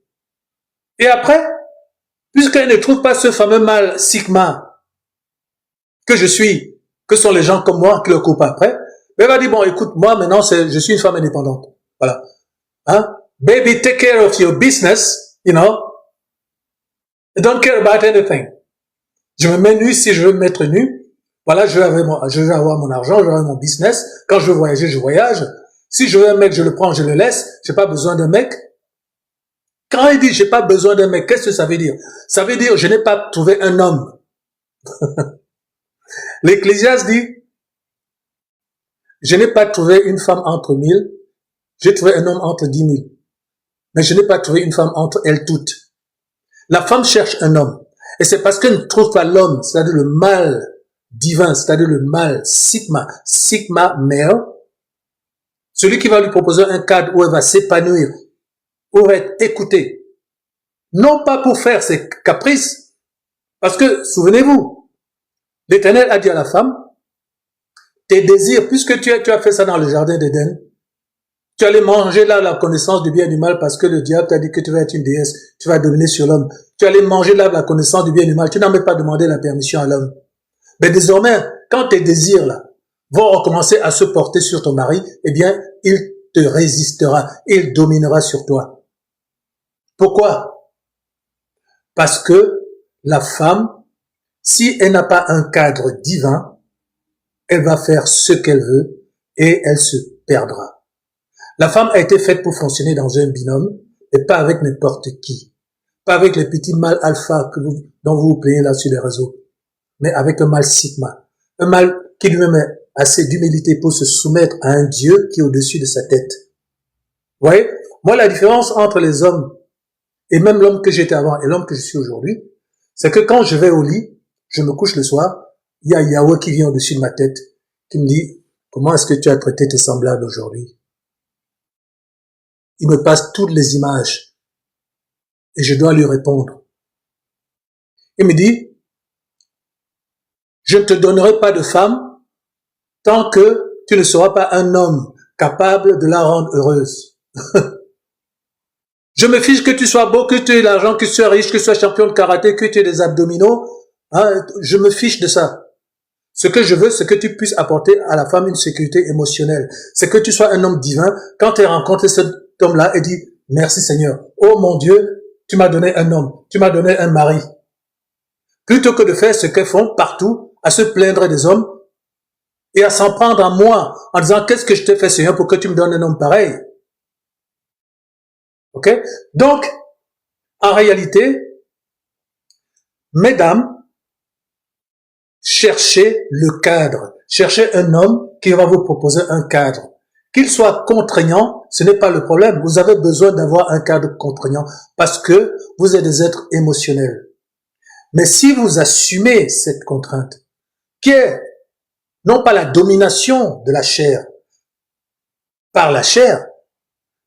Et après, puisqu'elles ne trouvent pas ce fameux mâle sigma que je suis, que sont les gens comme moi qui le coupent après, elle va dire, bon, écoute, moi maintenant, je suis une femme indépendante. Voilà. Hein? Baby, take care of your business, you know. Don't care about anything. Je me mets nu si je veux me mettre nu. Voilà, je vais avoir mon argent, je vais avoir mon business. Quand je veux voyager, je voyage. Si je veux un mec, je le prends, je le laisse. J'ai pas besoin d'un mec. Quand il dit j'ai pas besoin d'un mec, qu'est-ce que ça veut dire? Ça veut dire je n'ai pas trouvé un homme. L'Ecclésiaste dit je n'ai pas trouvé une femme entre 1000, j'ai trouvé un homme entre 10 000. Mais je n'ai pas trouvé une femme entre elles toutes. La femme cherche un homme. Et c'est parce qu'elle ne trouve pas l'homme, c'est-à-dire le mâle divin, c'est-à-dire le mâle sigma male, celui qui va lui proposer un cadre où elle va s'épanouir, où elle va être écoutée. Non pas pour faire ses caprices, parce que, souvenez-vous, l'Éternel a dit à la femme, tes désirs, puisque tu as fait ça dans le jardin d'Éden, tu allais manger là la connaissance du bien et du mal parce que le diable t'a dit que tu vas être une déesse, tu vas dominer sur l'homme. Tu allais manger là la connaissance du bien et du mal, tu n'as même pas demandé la permission à l'homme. Mais désormais, quand tes désirs là vont recommencer à se porter sur ton mari, eh bien, il te résistera, il dominera sur toi. Pourquoi? Parce que la femme, si elle n'a pas un cadre divin, elle va faire ce qu'elle veut et elle se perdra. La femme a été faite pour fonctionner dans un binôme et pas avec n'importe qui. Pas avec les petits mâles alpha dont vous vous plaignez là sur les réseaux, mais avec un mâle sigma. Un mâle qui lui-même a assez d'humilité pour se soumettre à un Dieu qui est au-dessus de sa tête. Vous voyez? Moi, la différence entre les hommes et même l'homme que j'étais avant et l'homme que je suis aujourd'hui, c'est que quand je vais au lit, je me couche le soir, il y a Yahweh qui vient au-dessus de ma tête, qui me dit, comment est-ce que tu as traité tes semblables aujourd'hui? Il me passe toutes les images et je dois lui répondre. Il me dit, je ne te donnerai pas de femme tant que tu ne seras pas un homme capable de la rendre heureuse. Je me fiche que tu sois beau, que tu aies l'argent, que tu sois riche, que tu sois champion de karaté, que tu aies des abdominaux. Hein, je me fiche de ça. Ce que je veux, c'est que tu puisses apporter à la femme une sécurité émotionnelle. C'est que tu sois un homme divin. Quand tu as rencontré cet homme-là et dit, merci Seigneur. Oh mon Dieu, tu m'as donné un homme. Tu m'as donné un mari. Plutôt que de faire ce qu'elles font partout, à se plaindre des hommes et à s'en prendre à moi en disant, qu'est-ce que je t'ai fait Seigneur pour que tu me donnes un homme pareil? Ok? Donc, en réalité, mesdames, cherchez le cadre. Cherchez un homme qui va vous proposer un cadre. Qu'il soit contraignant, ce n'est pas le problème. Vous avez besoin d'avoir un cadre contraignant parce que vous êtes des êtres émotionnels. Mais si vous assumez cette contrainte, qui est non pas la domination de la chair par la chair,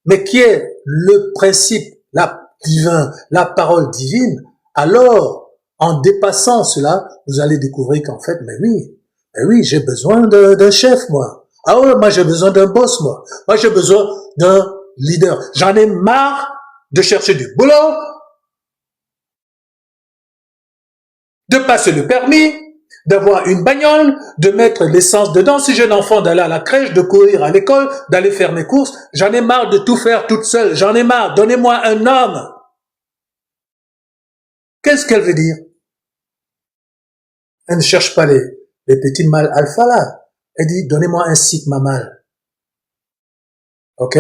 mais qui est le principe, la divin, la parole divine, alors, en dépassant cela, vous allez découvrir qu'en fait, mais oui, j'ai besoin d'un chef, moi. Ah ouais, moi j'ai besoin d'un boss, moi. Moi j'ai besoin d'un leader. J'en ai marre de chercher du boulot, de passer le permis, d'avoir une bagnole, de mettre l'essence dedans, si j'ai un enfant, d'aller à la crèche, de courir à l'école, d'aller faire mes courses. J'en ai marre de tout faire toute seule. J'en ai marre. Donnez-moi un homme. Qu'est-ce qu'elle veut dire? Elle ne cherche pas les petits mâles alpha là. Elle dit, donnez-moi un sigma mâle. Ok?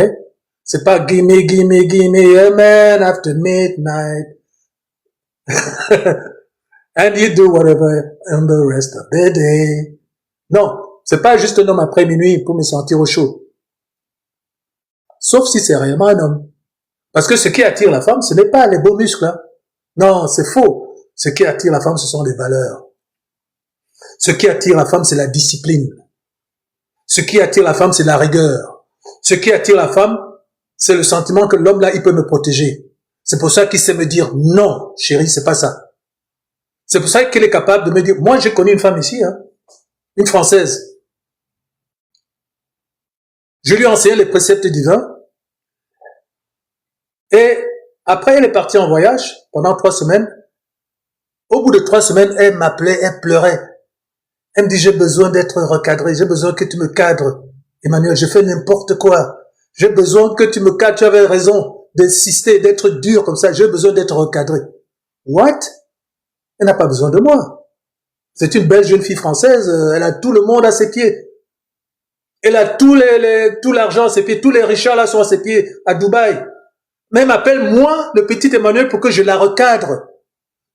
C'est pas gimme, a man after midnight. And you do whatever on the rest of the day. Non, c'est pas juste un homme après minuit pour me sentir au chaud. Sauf si c'est réellement un homme. Parce que ce qui attire la femme, ce n'est pas les beaux muscles. Hein. Non, c'est faux. Ce qui attire la femme, ce sont les valeurs. Ce qui attire la femme, c'est la discipline. Ce qui attire la femme, c'est la rigueur. Ce qui attire la femme, c'est le sentiment que l'homme là, il peut me protéger. C'est pour ça qu'il sait me dire non, chérie, c'est pas ça. C'est pour ça qu'elle est capable de me dire, moi j'ai connu une femme ici, hein, une Française. Je lui ai enseigné les préceptes divins. Et après, elle est partie en voyage pendant 3 semaines. Au bout de 3 semaines, elle m'appelait, elle pleurait. Elle me dit, j'ai besoin d'être recadré, j'ai besoin que tu me cadres. Emmanuel, je fais n'importe quoi. J'ai besoin que tu me cadres, tu avais raison d'insister, d'être dur comme ça. J'ai besoin d'être recadré. What? Elle n'a pas besoin de moi. C'est une belle jeune fille française, elle a tout le monde à ses pieds. Elle a tout l'argent à ses pieds, tous les richards là sont à ses pieds, à Dubaï. Mais elle m'appelle moi, le petit Emmanuel, pour que je la recadre.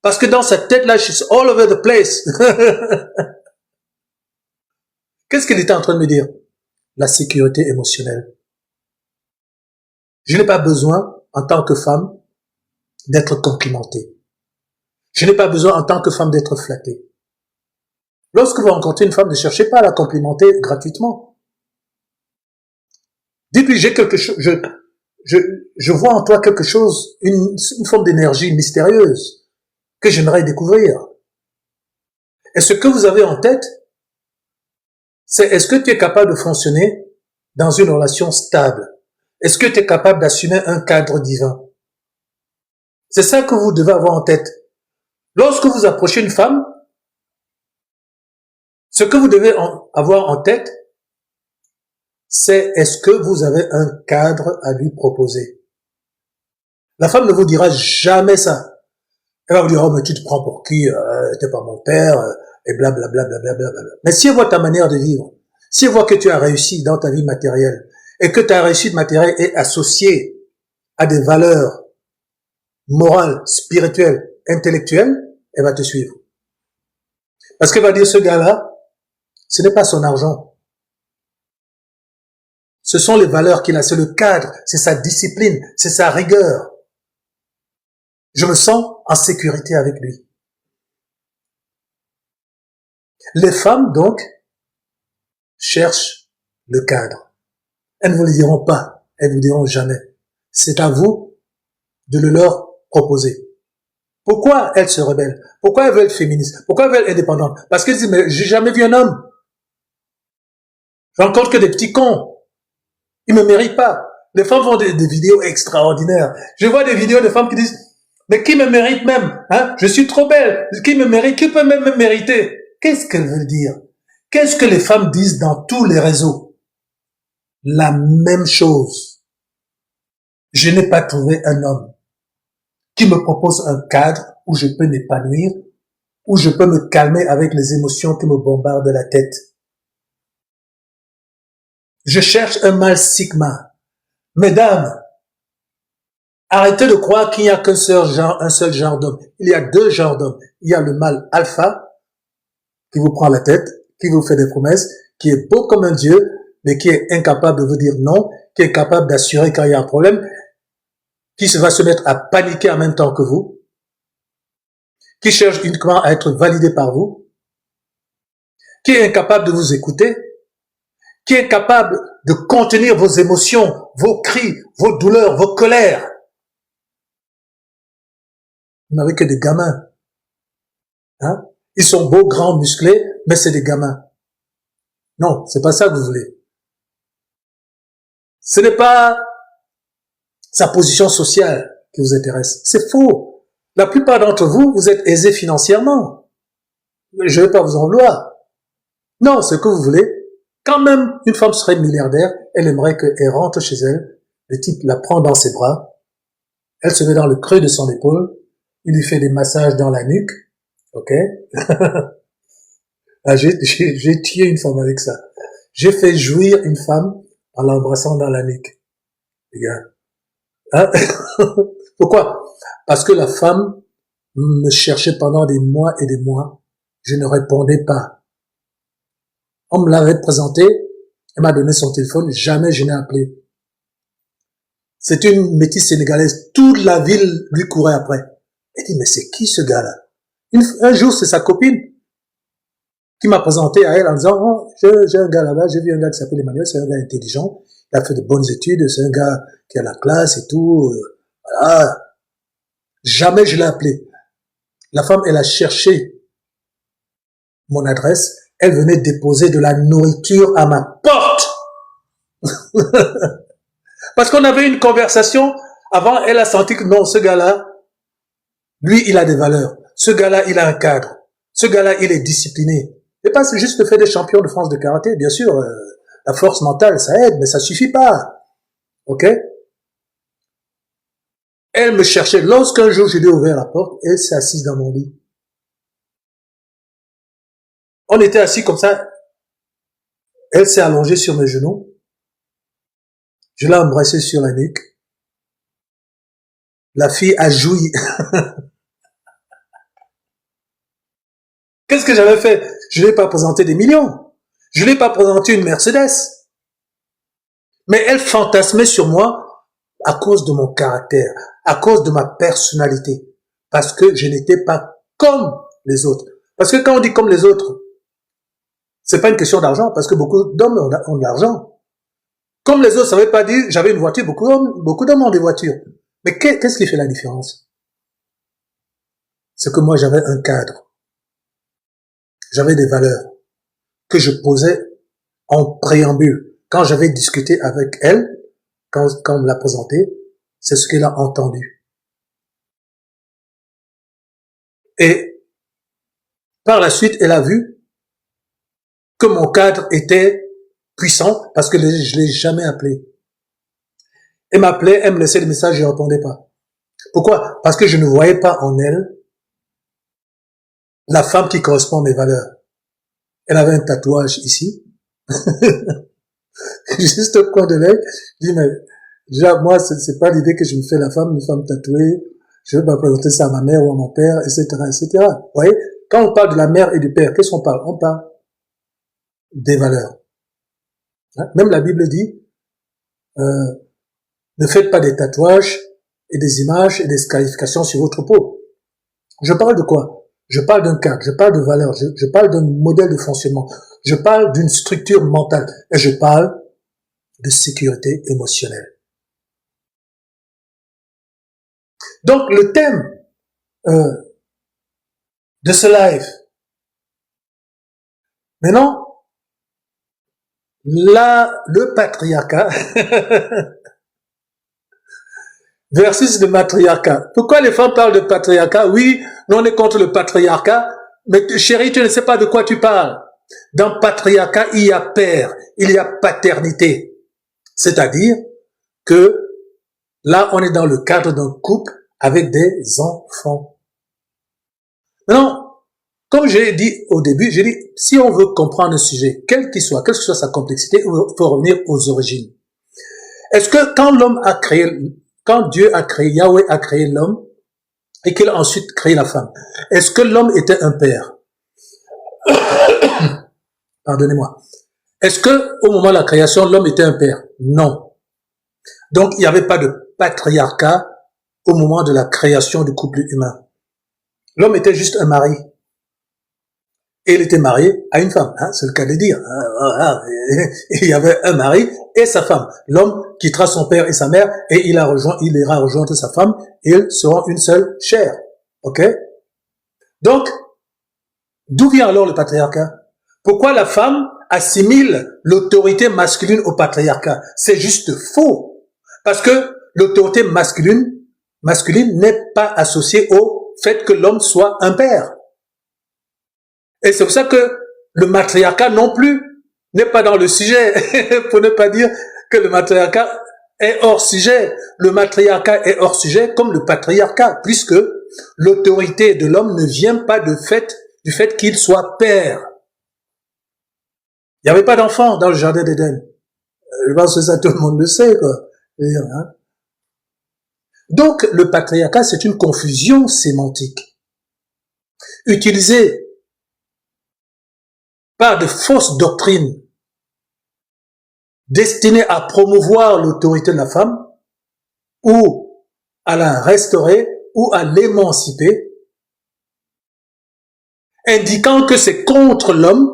Parce que dans sa tête là, she's all over the place. Qu'est-ce qu'elle était en train de me dire? La sécurité émotionnelle. Je n'ai pas besoin, en tant que femme, d'être complimentée. Je n'ai pas besoin, en tant que femme, d'être flattée. Lorsque vous rencontrez une femme, ne cherchez pas à la complimenter gratuitement. Dites-lui, j'ai quelque chose, je vois en toi quelque chose, une forme d'énergie mystérieuse que j'aimerais découvrir. Et ce que vous avez en tête, c'est est-ce que tu es capable de fonctionner dans une relation stable? Est-ce que tu es capable d'assumer un cadre divin? C'est ça que vous devez avoir en tête. Lorsque vous approchez une femme, ce que vous devez avoir en tête, c'est est-ce que vous avez un cadre à lui proposer? La femme ne vous dira jamais ça. Elle va vous dire, oh, mais tu te prends pour qui? T'es pas mon père, et blablabla. Mais si elle voit ta manière de vivre, si elle voit que tu as réussi dans ta vie matérielle, et que ta réussite matérielle est associée à des valeurs morale, spirituelle, intellectuelle, elle va te suivre. Parce qu'elle va dire, ce gars-là, ce n'est pas son argent. Ce sont les valeurs qu'il a, c'est le cadre, c'est sa discipline, c'est sa rigueur. Je me sens en sécurité avec lui. Les femmes, donc, cherchent le cadre. Elles ne vous le diront pas, elles ne vous diront jamais. C'est à vous de le leur proposer. Pourquoi elles se rebellent? Pourquoi elles veulent être féministes? Pourquoi elles veulent être indépendantes? Parce qu'elles disent, mais j'ai jamais vu un homme. Je rencontre que des petits cons. Ils me méritent pas. Les femmes font des vidéos extraordinaires. Je vois des vidéos de femmes qui disent, mais qui me mérite même? Hein? Je suis trop belle. Qui me mérite? Qui peut même me mériter? Qu'est-ce qu'elles veulent dire? Qu'est-ce que les femmes disent dans tous les réseaux? La même chose. Je n'ai pas trouvé un homme qui me propose un cadre où je peux m'épanouir, où je peux me calmer avec les émotions qui me bombardent la tête. Je cherche un mâle sigma. Mesdames, arrêtez de croire qu'il n'y a qu'un seul genre d'homme. Il y a deux genres d'hommes. Il y a le mâle alpha, qui vous prend la tête, qui vous fait des promesses, qui est beau comme un dieu, mais qui est incapable de vous dire non, qui est capable d'assurer quand il y a un problème, qui va se mettre à paniquer en même temps que vous, qui cherche uniquement à être validé par vous, qui est incapable de vous écouter, qui est capable de contenir vos émotions, vos cris, vos douleurs, vos colères. Vous n'avez que des gamins. Hein? Ils sont beaux, grands, musclés, mais c'est des gamins. Non, c'est pas ça que vous voulez. Ce n'est pas sa position sociale qui vous intéresse. C'est faux. La plupart d'entre vous, vous êtes aisés financièrement. Mais je ne vais pas vous en vouloir. Non, ce que vous voulez, quand même une femme serait milliardaire, elle aimerait qu'elle rentre chez elle, le type la prend dans ses bras, elle se met dans le creux de son épaule, il lui fait des massages dans la nuque, ok? Ah, j'ai tué une femme avec ça. J'ai fait jouir une femme en l'embrassant dans la nuque. Les gars. Hein? Pourquoi? Parce que la femme me cherchait pendant des mois et des mois. Je ne répondais pas. On me l'avait présenté, elle m'a donné son téléphone, jamais je n'ai appelé. C'est une métisse sénégalaise, toute la ville lui courait après. Elle dit, mais c'est qui ce gars-là? Un jour, c'est sa copine qui m'a présenté à elle en disant, oh, j'ai un gars là-bas, j'ai vu un gars qui s'appelle Emmanuel, c'est un gars intelligent, il a fait de bonnes études, c'est un gars qui a la classe et tout, voilà. Jamais je l'ai appelé. La femme, elle a cherché mon adresse, elle venait déposer de la nourriture à ma porte. Parce qu'on avait une conversation, avant, elle a senti que non, ce gars-là, lui, il a des valeurs. Ce gars-là, il a un cadre. Ce gars-là, il est discipliné. Et pas juste le fait des champions de France de karaté, bien sûr, la force mentale, ça aide, mais ça suffit pas. Ok? Elle me cherchait. Lorsqu'un jour, je lui ai ouvert la porte, elle s'est assise dans mon lit. On était assis comme ça. Elle s'est allongée sur mes genoux. Je l'ai embrassée sur la nuque. La fille a joui. Qu'est-ce que j'avais fait? Je ne lui ai pas présenté des millions. Je ne lui ai pas présenté une Mercedes. Mais elle fantasmait sur moi à cause de mon caractère, à cause de ma personnalité. Parce que je n'étais pas comme les autres. Parce que quand on dit comme les autres, c'est pas une question d'argent, parce que beaucoup d'hommes ont de l'argent. Comme les autres, ça ne veut pas dire, j'avais une voiture, beaucoup d'hommes ont des voitures. Mais qu'est-ce qui fait la différence? C'est que moi, j'avais un cadre. J'avais des valeurs que je posais en préambule. Quand j'avais discuté avec elle, quand on me l'a présenté, c'est ce qu'elle a entendu. Et par la suite, elle a vu que mon cadre était puissant parce que je l'ai jamais appelé. Elle m'appelait, elle me laissait des messages, je ne répondais pas. Pourquoi? Parce que je ne voyais pas en elle la femme qui correspond à mes valeurs. Elle avait un tatouage ici, juste au coin de l'œil. Je dis, mais déjà, moi, c'est pas l'idée que je me fais la femme, une femme tatouée. je ne vais pas présenter ça à ma mère ou à mon père, etc., etc. Vous voyez, quand on parle de la mère et du père, qu'est-ce qu'on parle? On parle des valeurs. Hein? Même la Bible dit, ne faites pas des tatouages et des images et des scarifications sur votre peau. Je parle de quoi? Je parle d'un cadre, je parle de valeurs, je parle d'un modèle de fonctionnement, je parle d'une structure mentale et je parle de sécurité émotionnelle. Donc le thème de ce live, maintenant, là, le patriarcat versus le matriarcat. Pourquoi les femmes parlent de patriarcat? Oui, nous on est contre le patriarcat, mais chérie, tu ne sais pas de quoi tu parles. Dans patriarcat, il y a père, il y a paternité. C'est-à-dire que là, on est dans le cadre d'un couple avec des enfants. Maintenant, comme j'ai dit au début, j'ai dit, si on veut comprendre un sujet, quel qu'il soit, quelle que soit sa complexité, il faut revenir aux origines. Est-ce que quand Dieu a créé, Yahweh a créé l'homme, et qu'il a ensuite créé la femme, est-ce que l'homme était un père? Pardonnez-moi. Est-ce que au moment de la création, l'homme était un père? Non. Donc, il n'y avait pas de patriarcat au moment de la création du couple humain. L'homme était juste un mari. Et il était marié à une femme, hein, c'est le cas de dire. Il y avait un mari et sa femme. L'homme quittera son père et sa mère et il ira rejoindre sa femme et ils seront une seule chair. Ok? Donc, d'où vient alors le patriarcat? Pourquoi la femme assimile l'autorité masculine au patriarcat? C'est juste faux. Parce que l'autorité masculine n'est pas associée au fait que l'homme soit un père. Et c'est pour ça que le matriarcat non plus n'est pas dans le sujet, pour ne pas dire que le matriarcat est hors sujet. Le matriarcat est hors sujet comme le patriarcat, puisque l'autorité de l'homme ne vient pas du fait qu'il soit père. Il n'y avait pas d'enfant dans le jardin d'Éden. Je pense que ça tout le monde le sait, quoi. Hein? Donc, le patriarcat, c'est une confusion sémantique. Utilisée par de fausses doctrines destinées à promouvoir l'autorité de la femme ou à la restaurer ou à l'émanciper, indiquant que c'est contre l'homme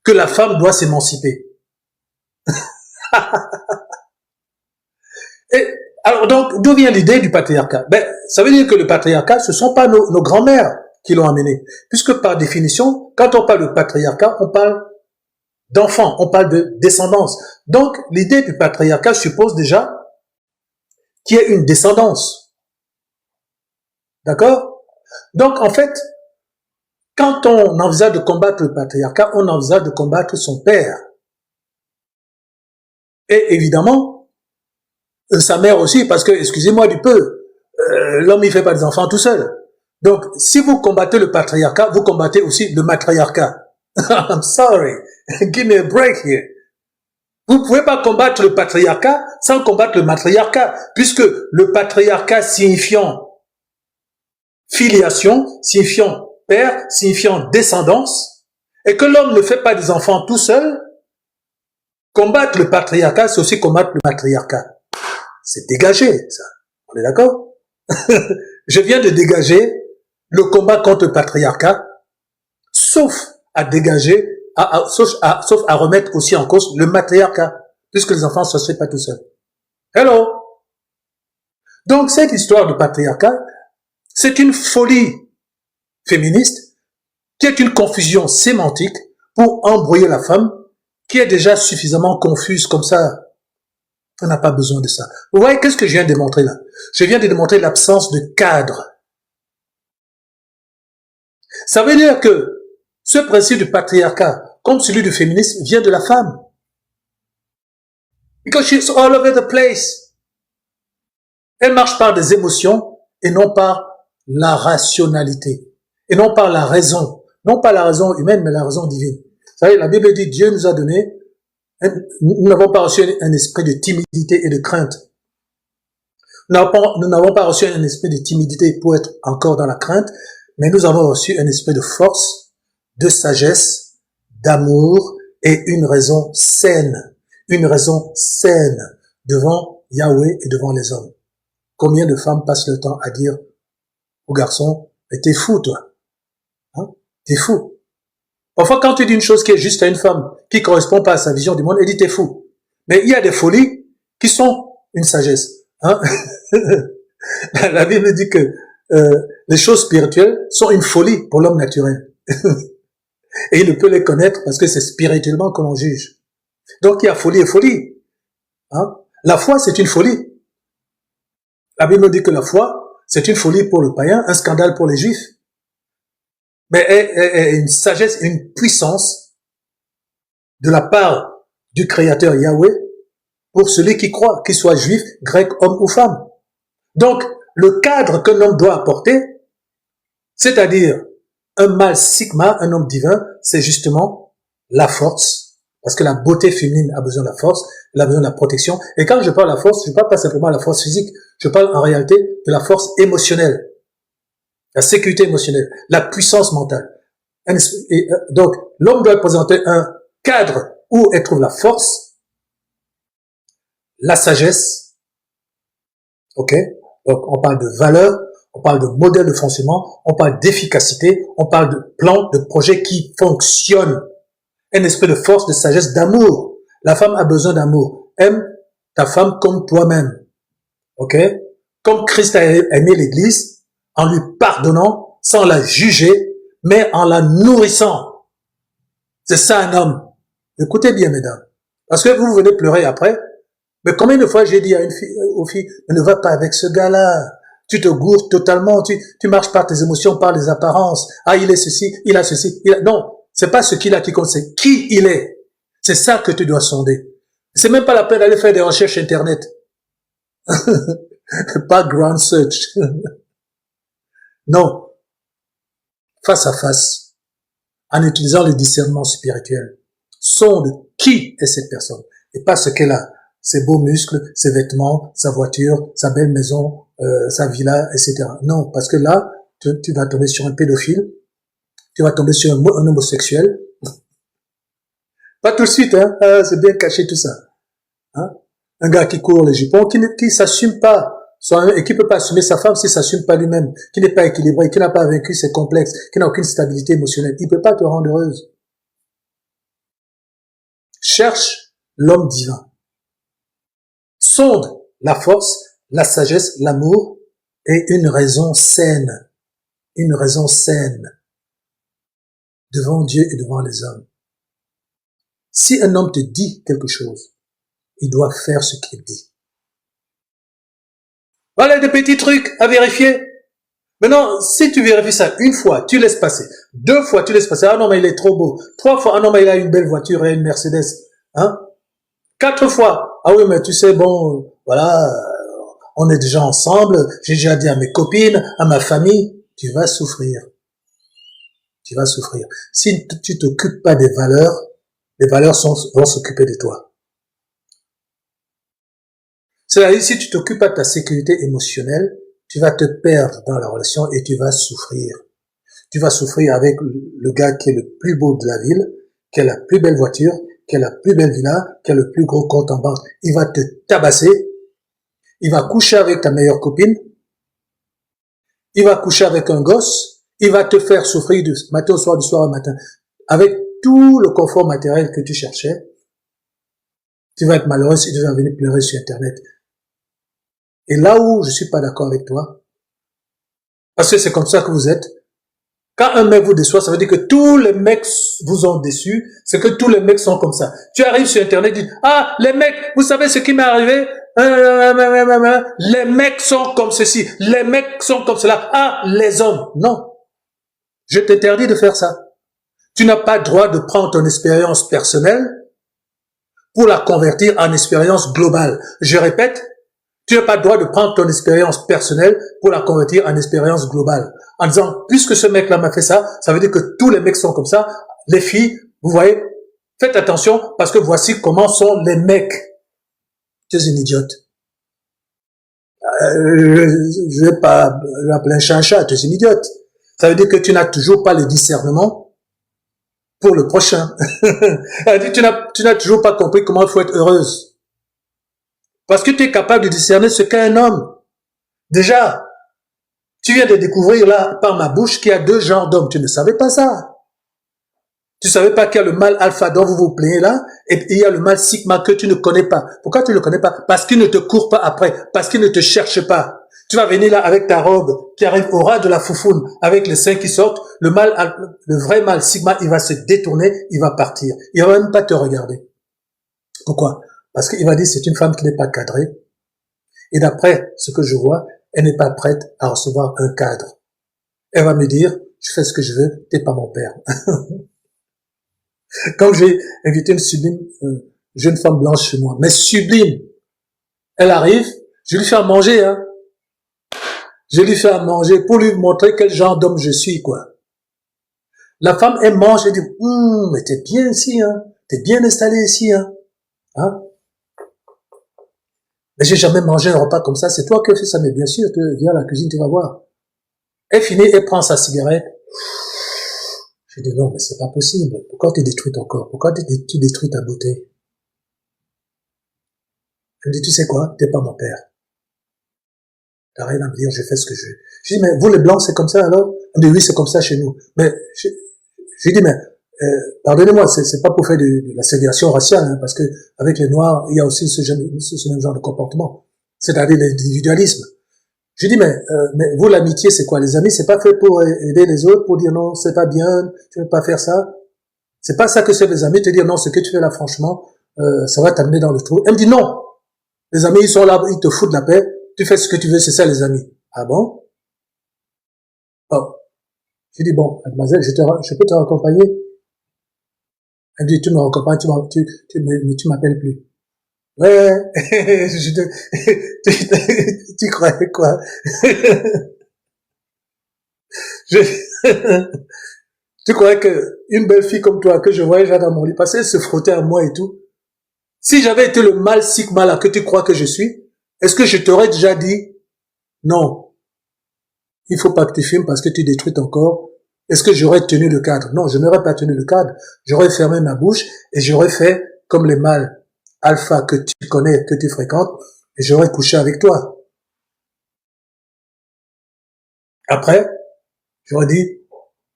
que la femme doit s'émanciper. Et alors donc, d'où vient l'idée du patriarcat? Ben, ça veut dire que le patriarcat, ce ne sont pas nos grands-mères qui l'ont amené. Puisque par définition, quand on parle de patriarcat, on parle d'enfants, on parle de descendance. Donc, l'idée du patriarcat suppose déjà qu'il y ait une descendance. D'accord? Donc, en fait, quand on envisage de combattre le patriarcat, on envisage de combattre son père. Et évidemment, sa mère aussi, parce que, excusez-moi du peu, l'homme il fait pas des enfants tout seul. Donc, si vous combattez le patriarcat, vous combattez aussi le matriarcat. I'm sorry. Give me a break here. Vous ne pouvez pas combattre le patriarcat sans combattre le matriarcat, puisque le patriarcat signifiant filiation, signifiant père, signifiant descendance, et que l'homme ne fait pas des enfants tout seul, combattre le patriarcat, c'est aussi combattre le matriarcat. C'est dégagé, ça. On est d'accord? Je viens de dégager le combat contre le patriarcat, sauf à dégager, sauf à remettre aussi en cause le matriarcat, puisque les enfants ne se font pas tout seuls. Hello! Donc, cette histoire de patriarcat, c'est une folie féministe qui est une confusion sémantique pour embrouiller la femme qui est déjà suffisamment confuse comme ça. On n'a pas besoin de ça. Vous voyez, qu'est-ce que je viens de démontrer là? Je viens de démontrer l'absence de cadre. Ça veut dire que ce principe du patriarcat, comme celui du féminisme, vient de la femme. Because she's all over the place. Elle marche par des émotions et non par la rationalité. Et non par la raison. Non pas la raison humaine, mais la raison divine. Vous savez, la Bible dit, Dieu nous a donné, nous n'avons pas reçu un esprit de timidité et de crainte. Nous n'avons pas reçu un esprit de timidité pour être encore dans la crainte, mais nous avons reçu un esprit de force, de sagesse, d'amour et une raison saine devant Yahweh et devant les hommes. Combien de femmes passent le temps à dire aux garçons, mais t'es fou toi, hein? T'es fou. Parfois quand tu dis une chose qui est juste à une femme, qui correspond pas à sa vision du monde, elle dit t'es fou. Mais il y a des folies qui sont une sagesse, hein? La Bible dit que les choses spirituelles sont une folie pour l'homme naturel. Et il ne peut les connaître parce que c'est spirituellement que l'on juge. Donc il y a folie et folie. Hein? La foi, c'est une folie. La Bible dit que la foi, c'est une folie pour le païen, un scandale pour les juifs. Mais une sagesse, une puissance de la part du Créateur Yahweh pour celui qui croit, qu'il soit juif, grec, homme ou femme. Donc, le cadre que l'homme doit apporter, c'est-à-dire un mâle sigma, un homme divin, c'est justement la force. Parce que la beauté féminine a besoin de la force, elle a besoin de la protection. Et quand je parle de la force, je ne parle pas simplement de la force physique, je parle en réalité de la force émotionnelle, la sécurité émotionnelle, la puissance mentale. Donc, l'homme doit présenter un cadre où elle trouve la force, la sagesse, ok? Donc, on parle de valeur, on parle de modèle de fonctionnement, on parle d'efficacité, on parle de plan, de projet qui fonctionne. Un esprit de force, de sagesse, d'amour. La femme a besoin d'amour. Aime ta femme comme toi-même. Ok? Comme Christ a aimé l'Église, en lui pardonnant, sans la juger, mais en la nourrissant. C'est ça un homme. Écoutez bien, mesdames. Parce que vous venez pleurer après. Mais combien de fois j'ai dit à une fille, aux filles, ne va pas avec ce gars-là. Tu te gourres totalement. Tu marches par tes émotions, par les apparences. Ah, il est ceci, il a ceci. Non. C'est pas ce qu'il a qui compte, c'est qui il est. C'est ça que tu dois sonder. C'est même pas la peine d'aller faire des recherches internet. Background search. Non. Face à face. En utilisant le discernement spirituel. Sonde qui est cette personne. Et pas ce qu'elle a. Ses beaux muscles, ses vêtements, sa voiture, sa belle maison, sa villa, etc. Non. Parce que là, tu vas tomber sur un pédophile. Tu vas tomber sur un homosexuel. Pas tout de suite, hein. Ah, c'est bien caché tout ça. Hein? Un gars qui court les jupons, qui s'assume pas, et qui peut pas assumer sa femme s'il s'assume pas lui-même, qui n'est pas équilibré, qui n'a pas vaincu ses complexes, qui n'a aucune stabilité émotionnelle. Il peut pas te rendre heureuse. Cherche l'homme divin. Sonde la force, la sagesse, l'amour et une raison saine. Une raison saine. Devant Dieu et devant les hommes. Si un homme te dit quelque chose, il doit faire ce qu'il dit. Voilà des petits trucs à vérifier. Maintenant, si tu vérifies ça une fois, tu laisses passer. 2 fois, tu laisses passer. Ah non, mais il est trop beau. 3 fois, ah non, mais il a une belle voiture et une Mercedes. Hein? 4 fois, ah oui, mais tu sais, bon, voilà, on est déjà ensemble, j'ai déjà dit à mes copines, à ma famille, tu vas souffrir. Tu vas souffrir. Si tu t'occupes pas des valeurs, les valeurs vont s'occuper de toi. C'est-à-dire, si tu t'occupes pas de ta sécurité émotionnelle, tu vas te perdre dans la relation et tu vas souffrir. Tu vas souffrir avec le gars qui est le plus beau de la ville, qui a la plus belle voiture, qui a la plus belle villa, qui a le plus gros compte en banque. Il va te tabasser. Il va coucher avec ta meilleure copine. Il va coucher avec un gosse. Il va te faire souffrir du matin au soir, du soir au matin. Avec tout le confort matériel que tu cherchais, tu vas être malheureuse et tu vas venir pleurer sur Internet. Et là où je suis pas d'accord avec toi, parce que c'est comme ça que vous êtes, quand un mec vous déçoit, ça veut dire que tous les mecs vous ont déçu, c'est que tous les mecs sont comme ça. Tu arrives sur Internet et dis, ah, les mecs, vous savez ce qui m'est arrivé? Les mecs sont comme ceci, les mecs sont comme cela. Ah, les hommes. Non. Je t'interdis de faire ça. Tu n'as pas le droit de prendre ton expérience personnelle pour la convertir en expérience globale. Je répète, tu n'as pas le droit de prendre ton expérience personnelle pour la convertir en expérience globale. En disant, puisque ce mec-là m'a fait ça, ça veut dire que tous les mecs sont comme ça. Les filles, vous voyez, faites attention parce que voici comment sont les mecs. Tu es une idiote. je vais pas appeler un chat un chat, tu es une idiote. Ça veut dire que tu n'as toujours pas le discernement pour le prochain. Ça veut dire que tu n'as toujours pas compris comment il faut être heureuse. Parce que tu es capable de discerner ce qu'est un homme. Déjà, tu viens de découvrir là, par ma bouche, qu'il y a deux genres d'hommes. Tu ne savais pas ça. Tu ne savais pas qu'il y a le mâle alpha dont vous vous plaignez là, et il y a le mâle sigma que tu ne connais pas. Pourquoi tu ne le connais pas? Parce qu'il ne te court pas après, parce qu'il ne te cherche pas. Tu vas venir là avec ta robe qui arrive au ras de la foufoune, avec les seins qui sortent, le vrai mâle sigma, il va se détourner, il va partir. Il va même pas te regarder. Pourquoi? Parce qu'il va dire c'est une femme qui n'est pas cadrée, et d'après ce que je vois, elle n'est pas prête à recevoir un cadre. Elle va me dire, je fais ce que je veux, t'es pas mon père. Comme j'ai invité une sublime jeune femme blanche chez moi, mais sublime, elle arrive, je lui fais à manger, hein. Je lui fais à manger pour lui montrer quel genre d'homme je suis, quoi. La femme, elle mange, elle dit, mais t'es bien ici, hein. T'es bien installé ici, hein. Hein? Mais j'ai jamais mangé un repas comme ça, c'est toi qui as fait ça, mais bien sûr, viens à la cuisine, tu vas voir. Elle finit, elle prend sa cigarette. Je dis non, mais c'est pas possible. Pourquoi tu détruis ton corps? Pourquoi tu détruis ta beauté? Elle me dit, tu sais quoi? T'es pas mon père. T'as rien à me dire, je fais ce que je veux. Je dis, mais vous les blancs, c'est comme ça alors? Elle me dit, oui, c'est comme ça chez nous. Mais, je dis, mais, pardonnez-moi, c'est pas pour faire de la ségrégation raciale, hein, parce que avec les noirs, il y a aussi ce même genre de comportement. C'est-à-dire l'individualisme. Je dis, mais vous, l'amitié, c'est quoi? Les amis, c'est pas fait pour aider les autres, pour dire non, c'est pas bien, tu veux pas faire ça. C'est pas ça que c'est les amis, te dire non, ce que tu fais là, franchement, ça va t'amener dans le trou. Elle me dit non. Les amis, ils sont là, ils te foutent de la paix, tu fais ce que tu veux, c'est ça les amis. Ah bon? Oh. Je dis, bon, mademoiselle, je peux te raccompagner? Elle me dit, tu me raccompagnes, tu m'appelles plus. Ouais, tu croyais quoi? Tu croyais que une belle fille comme toi, que je voyais déjà dans mon lit passer, se frottait à moi et tout. Si j'avais été le mâle sigma là que tu crois que je suis, est-ce que je t'aurais déjà dit, non, il faut pas que tu filmes parce que tu détruis ton corps? Est-ce que j'aurais tenu le cadre? Non, je n'aurais pas tenu le cadre. J'aurais fermé ma bouche et j'aurais fait comme les mâles alpha que tu connais, que tu fréquentes, et j'aurais couché avec toi. Après, j'aurais dit,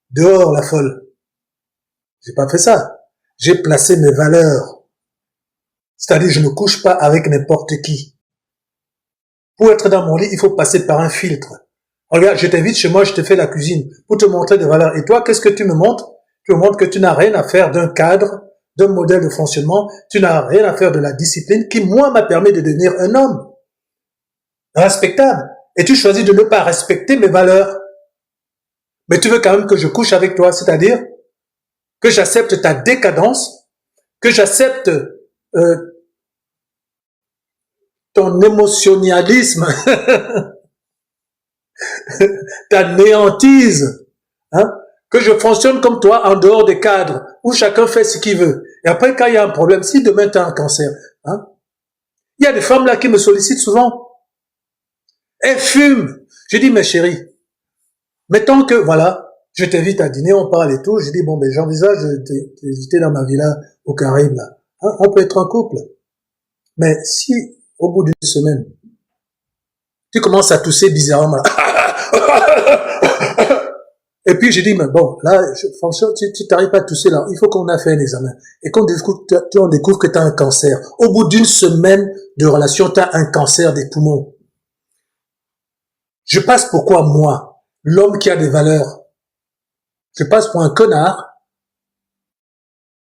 dehors la folle. J'ai pas fait ça. J'ai placé mes valeurs. C'est-à-dire, je ne couche pas avec n'importe qui. Pour être dans mon lit, il faut passer par un filtre. Regarde, je t'invite chez moi, je te fais la cuisine pour te montrer des valeurs. Et toi, qu'est-ce que tu me montres? Tu me montres que tu n'as rien à faire d'un cadre, d'un modèle de fonctionnement. Tu n'as rien à faire de la discipline qui, moi, m'a permis de devenir un homme respectable. Et tu choisis de ne pas respecter mes valeurs. Mais tu veux quand même que je couche avec toi, c'est-à-dire que j'accepte ta décadence, que j'accepte ton émotionnalisme, ta néantise, hein, que je fonctionne comme toi en dehors des cadres, où chacun fait ce qu'il veut. Et après, quand il y a un problème, si demain tu as un cancer, hein, il y a des femmes là qui me sollicitent souvent. Elles fument. Je dis, mais chérie, mettons que, voilà, je t'invite à dîner, on parle et tout, je dis, bon, ben, j'envisage de t'inviter dans ma villa au Caraïbes, là. Hein, on peut être en couple. Mais si, au bout d'une semaine, tu commences à tousser bizarrement, et puis je dis, mais bon, là, franchement, tu t'arrives pas à tousser là, il faut qu'on a fait un examen. Et qu'on découvre que tu as un cancer. Au bout d'une semaine de relation, tu as un cancer des poumons. Je passe pour quoi, moi, l'homme qui a des valeurs? Je passe pour un connard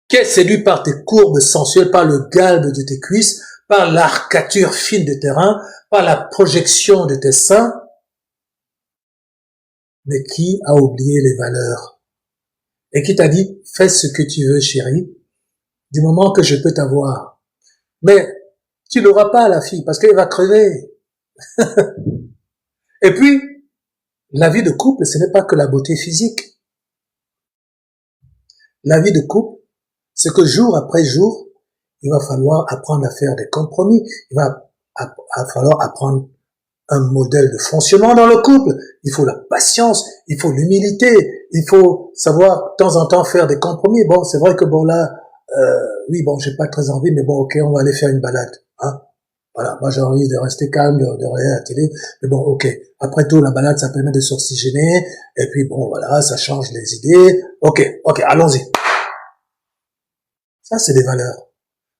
qui est séduit par tes courbes sensuelles, par le galbe de tes cuisses, par l'arcature fine de tes reins, par la projection de tes seins, mais qui a oublié les valeurs et qui t'a dit, fais ce que tu veux, chérie, du moment que je peux t'avoir. Mais tu l'auras pas, la fille, parce qu'elle va crever. Et puis, la vie de couple, ce n'est pas que la beauté physique. La vie de couple, c'est que jour après jour, il va falloir apprendre à faire des compromis. Il va falloir apprendre un modèle de fonctionnement dans le couple. Il faut la patience, il faut l'humilité, il faut savoir de temps en temps faire des compromis. Bon, c'est vrai que bon là, oui, bon, j'ai pas très envie, mais bon, ok, on va aller faire une balade. Hein? Voilà, moi j'ai envie de rester calme, de regarder la télé, mais bon, ok. Après tout, la balade, ça permet de s'oxygéner, et puis bon, voilà, ça change les idées. Ok, allons-y. Ça, c'est des valeurs.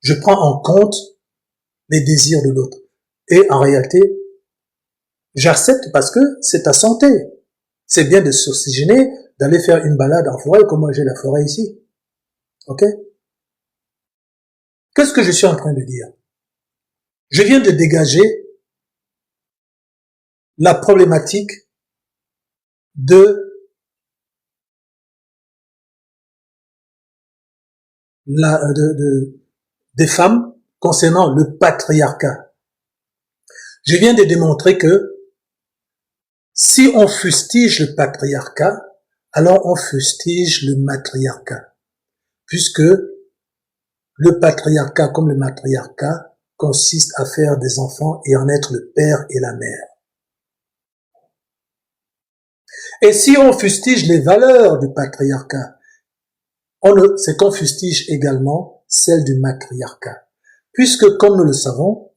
Je prends en compte les désirs de l'autre. Et en réalité, j'accepte parce que c'est ta santé. C'est bien de s'oxygéner, d'aller faire une balade en forêt, comme moi j'ai la forêt ici. Ok? Qu'est-ce que je suis en train de dire? Je viens de dégager la problématique des femmes concernant le patriarcat. Je viens de démontrer que si on fustige le patriarcat, alors on fustige le matriarcat, puisque le patriarcat comme le matriarcat consiste à faire des enfants et en être le père et la mère. Et si on fustige les valeurs du patriarcat, c'est qu'on fustige également celles du matriarcat. Puisque, comme nous le savons,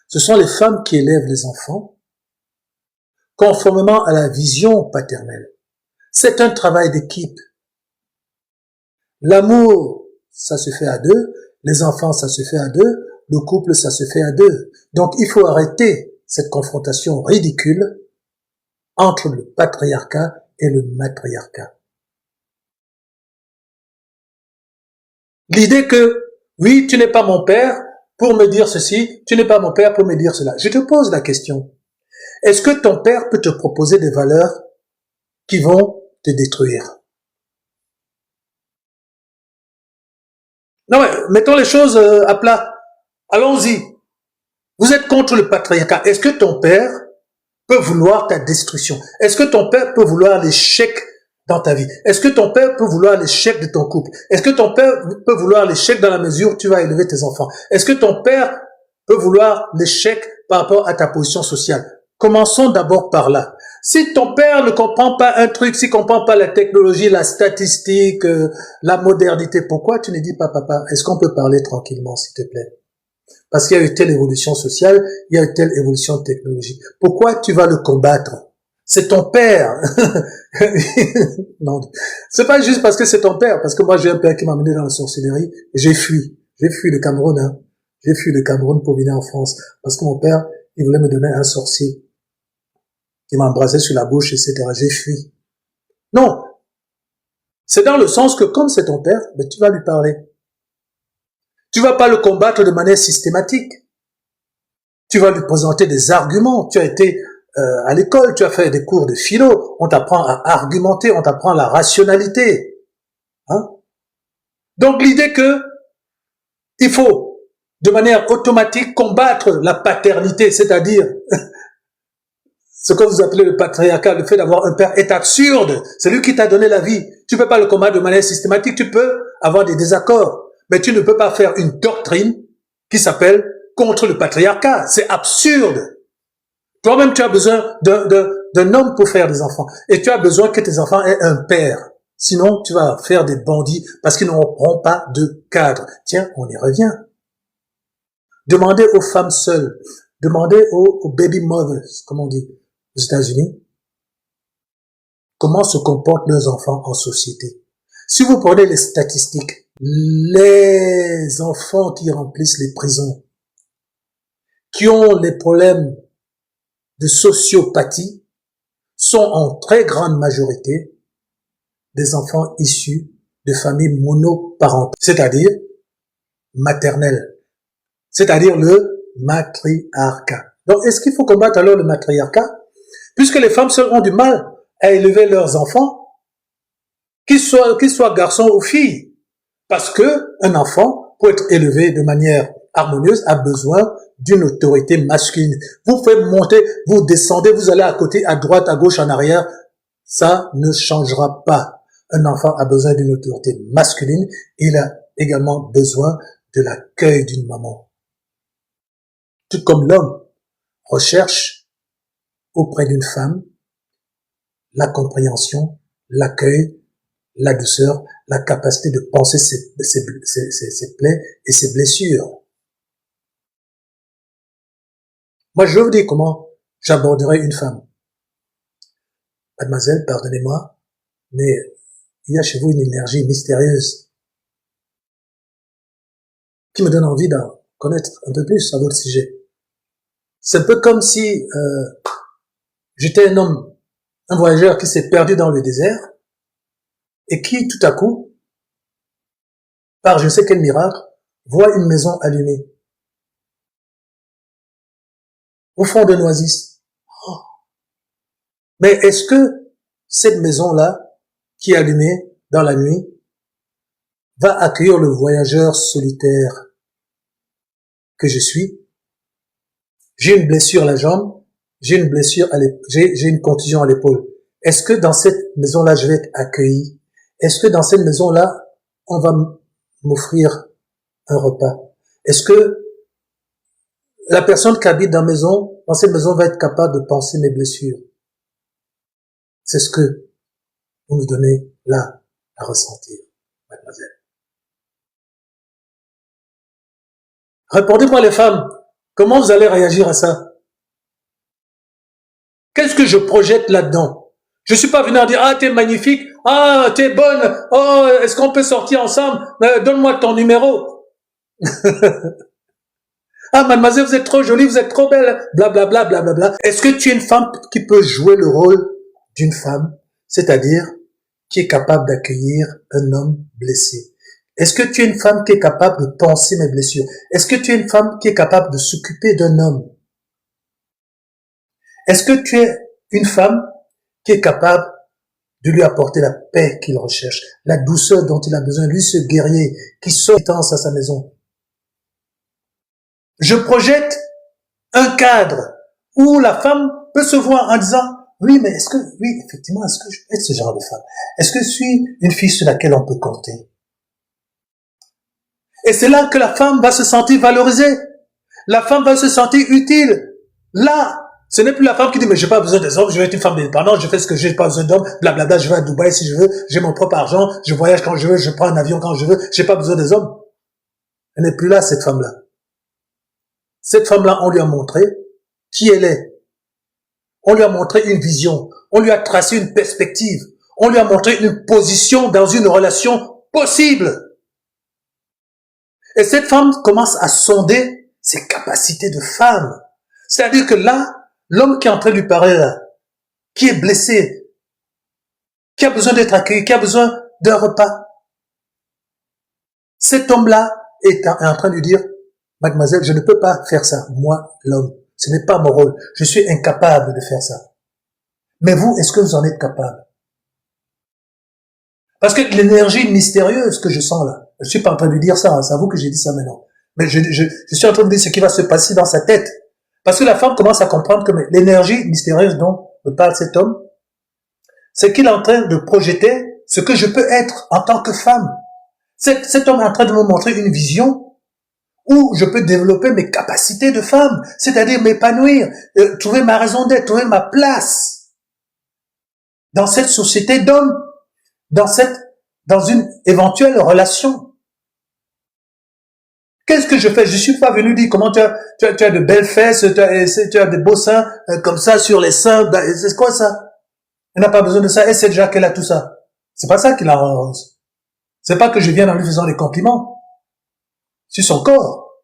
ce sont les femmes qui élèvent les enfants, conformément à la vision paternelle. C'est un travail d'équipe. L'amour, ça se fait à deux, les enfants, ça se fait à deux, le couple, ça se fait à deux. Donc, il faut arrêter cette confrontation ridicule entre le patriarcat et le matriarcat. L'idée que, oui, tu n'es pas mon père pour me dire ceci, tu n'es pas mon père pour me dire cela. Je te pose la question. Est-ce que ton père peut te proposer des valeurs qui vont te détruire? Non, mais mettons les choses à plat. Allons-y. Vous êtes contre le patriarcat. Est-ce que ton père peut vouloir ta destruction? Est-ce que ton père peut vouloir l'échec dans ta vie? Est-ce que ton père peut vouloir l'échec de ton couple? Est-ce que ton père peut vouloir l'échec dans la mesure où tu vas élever tes enfants? Est-ce que ton père peut vouloir l'échec par rapport à ta position sociale? Commençons d'abord par là. Si ton père ne comprend pas un truc, s'il ne comprend pas la technologie, la statistique, la modernité, pourquoi tu ne dis pas, papa, est-ce qu'on peut parler tranquillement, s'il te plaît? Parce qu'il y a eu telle évolution sociale, il y a eu telle évolution technologique. Pourquoi tu vas le combattre? C'est ton père. Non, c'est pas juste parce que c'est ton père, parce que moi j'ai un père qui m'a amené dans la sorcellerie et j'ai fui. J'ai fui le Cameroun, hein. J'ai fui le Cameroun pour venir en France parce que mon père, il voulait me donner un sorcier qui m'embrassait sur la bouche, etc. J'ai fui. Non. C'est dans le sens que comme c'est ton père, ben, tu vas lui parler. Tu vas pas le combattre de manière systématique. Tu vas lui présenter des arguments. Tu as été à l'école, tu as fait des cours de philo, on t'apprend à argumenter, on t'apprend la rationalité. Hein? Donc l'idée que il faut de manière automatique combattre la paternité, c'est-à-dire ce que vous appelez le patriarcat, le fait d'avoir un père est absurde. C'est lui qui t'a donné la vie. Tu peux pas le combattre de manière systématique. Tu peux avoir des désaccords, mais tu ne peux pas faire une doctrine qui s'appelle contre le patriarcat. C'est absurde. Toi-même, tu as besoin d'un homme pour faire des enfants. Et tu as besoin que tes enfants aient un père. Sinon, tu vas faire des bandits parce qu'ils n'auront pas de cadre. Tiens, on y revient. Demandez aux femmes seules, demandez aux baby mothers, comme on dit aux États-Unis, comment se comportent leurs enfants en société. Si vous prenez les statistiques, les enfants qui remplissent les prisons, qui ont les problèmes de sociopathie, sont en très grande majorité des enfants issus de familles monoparentales, c'est-à-dire maternelles, c'est-à-dire le matriarcat. Donc, est-ce qu'il faut combattre alors le matriarcat? Puisque les femmes seules ont du mal à élever leurs enfants, qu'ils soient garçons ou filles. Parce que un enfant, pour être élevé de manière harmonieuse, a besoin d'une autorité masculine. Vous faites monter, vous descendez, vous allez à côté, à droite, à gauche, en arrière. Ça ne changera pas. Un enfant a besoin d'une autorité masculine. Il a également besoin de l'accueil d'une maman. Tout comme l'homme recherche auprès d'une femme la compréhension, l'accueil, la douceur, la capacité de penser ses plaies et ses blessures. Moi, je vais vous dire comment j'aborderai une femme. Mademoiselle, pardonnez-moi, mais il y a chez vous une énergie mystérieuse qui me donne envie d'en connaître un peu plus à votre sujet. C'est un peu comme si j'étais un homme, un voyageur qui s'est perdu dans le désert et qui, tout à coup, par je ne sais quel miracle, voit une maison allumée au fond de Noisys. Oh. Mais est-ce que cette maison-là, qui est allumée dans la nuit, va accueillir le voyageur solitaire que je suis? J'ai une blessure à la jambe, j'ai une contusion à l'épaule. Est-ce que dans cette maison-là, je vais être accueilli? Est-ce que dans cette maison-là, on va m'offrir un repas? Est-ce que la personne qui habite dans cette maison va être capable de penser mes blessures? C'est ce que vous me donnez là à ressentir, mademoiselle. Répondez-moi les femmes, comment vous allez réagir à ça? Qu'est-ce que je projette là-dedans? Je suis pas venu à dire, ah, t'es magnifique, ah, t'es bonne, oh, est-ce qu'on peut sortir ensemble? Donne-moi ton numéro. Ah, mademoiselle, vous êtes trop jolie, vous êtes trop belle, blablabla, blablabla. Est-ce que tu es une femme qui peut jouer le rôle d'une femme, c'est-à-dire qui est capable d'accueillir un homme blessé? Est-ce que tu es une femme qui est capable de penser mes blessures? Est-ce que tu es une femme qui est capable de s'occuper d'un homme? Est-ce que tu es une femme qui est capable de lui apporter la paix qu'il recherche, la douceur dont il a besoin, lui ce guerrier qui sort à sa maison? Je projette un cadre où la femme peut se voir en disant, oui, mais effectivement, est-ce que je peux être ce genre de femme? Est-ce que je suis une fille sur laquelle on peut compter? Et c'est là que la femme va se sentir valorisée. La femme va se sentir utile. Là, ce n'est plus la femme qui dit, mais j'ai pas besoin des hommes, je vais être une femme indépendante, je fais ce que j'ai pas besoin d'hommes, blablabla, je vais à Dubaï si je veux, j'ai mon propre argent, je voyage quand je veux, je prends un avion quand je veux, j'ai pas besoin des hommes. Elle n'est plus là, cette femme-là. Cette femme-là, on lui a montré qui elle est. On lui a montré une vision. On lui a tracé une perspective. On lui a montré une position dans une relation possible. Et cette femme commence à sonder ses capacités de femme. C'est-à-dire que là, l'homme qui est en train de lui parler là, qui est blessé, qui a besoin d'être accueilli, qui a besoin d'un repas, cet homme-là est en train de lui dire, mademoiselle, je ne peux pas faire ça, moi, l'homme. Ce n'est pas mon rôle. Je suis incapable de faire ça. Mais vous, est-ce que vous en êtes capable? Parce que l'énergie mystérieuse que je sens là, je suis pas en train de dire ça, hein, c'est à vous que j'ai dit ça maintenant. Mais je suis en train de dire ce qui va se passer dans sa tête. Parce que la femme commence à comprendre que l'énergie mystérieuse dont me parle cet homme, c'est qu'il est en train de projeter ce que je peux être en tant que femme. Cet homme est en train de me montrer une vision où je peux développer mes capacités de femme, c'est-à-dire m'épanouir, trouver ma raison d'être, trouver ma place dans cette société d'hommes, dans une éventuelle relation. Qu'est-ce que je fais? Je suis pas venu dire comment tu as de belles fesses, tu as des beaux seins comme ça sur les seins. C'est quoi ça? Elle n'a pas besoin de ça. Elle sait déjà qu'elle a tout ça. C'est pas ça qui la rend heureuse. C'est pas que je viens en lui faisant des compliments sur son corps.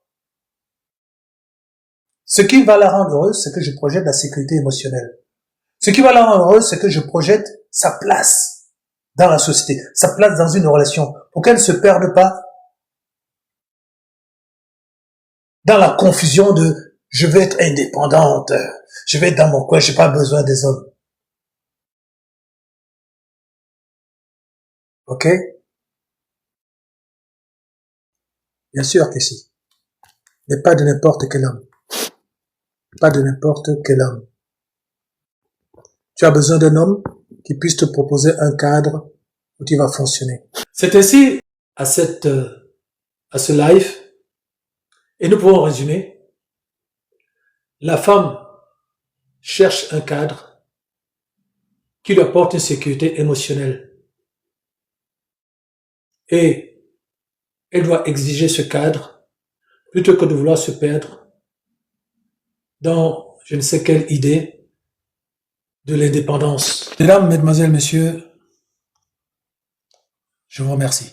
Ce qui va la rendre heureuse, c'est que je projette la sécurité émotionnelle. Ce qui va la rendre heureuse, c'est que je projette sa place dans la société, sa place dans une relation, pour qu'elle ne se perde pas dans la confusion de « je vais être indépendante, je vais être dans mon coin, j'ai pas besoin des hommes ». Ok? Bien sûr que si. Mais pas de n'importe quel homme. Pas de n'importe quel homme. Tu as besoin d'un homme qui puisse te proposer un cadre où tu vas fonctionner. C'est ainsi à ce live, et nous pouvons résumer. La femme cherche un cadre qui lui apporte une sécurité émotionnelle. Et elle doit exiger ce cadre plutôt que de vouloir se perdre dans je ne sais quelle idée de l'indépendance. Mesdames, mesdemoiselles, messieurs, je vous remercie.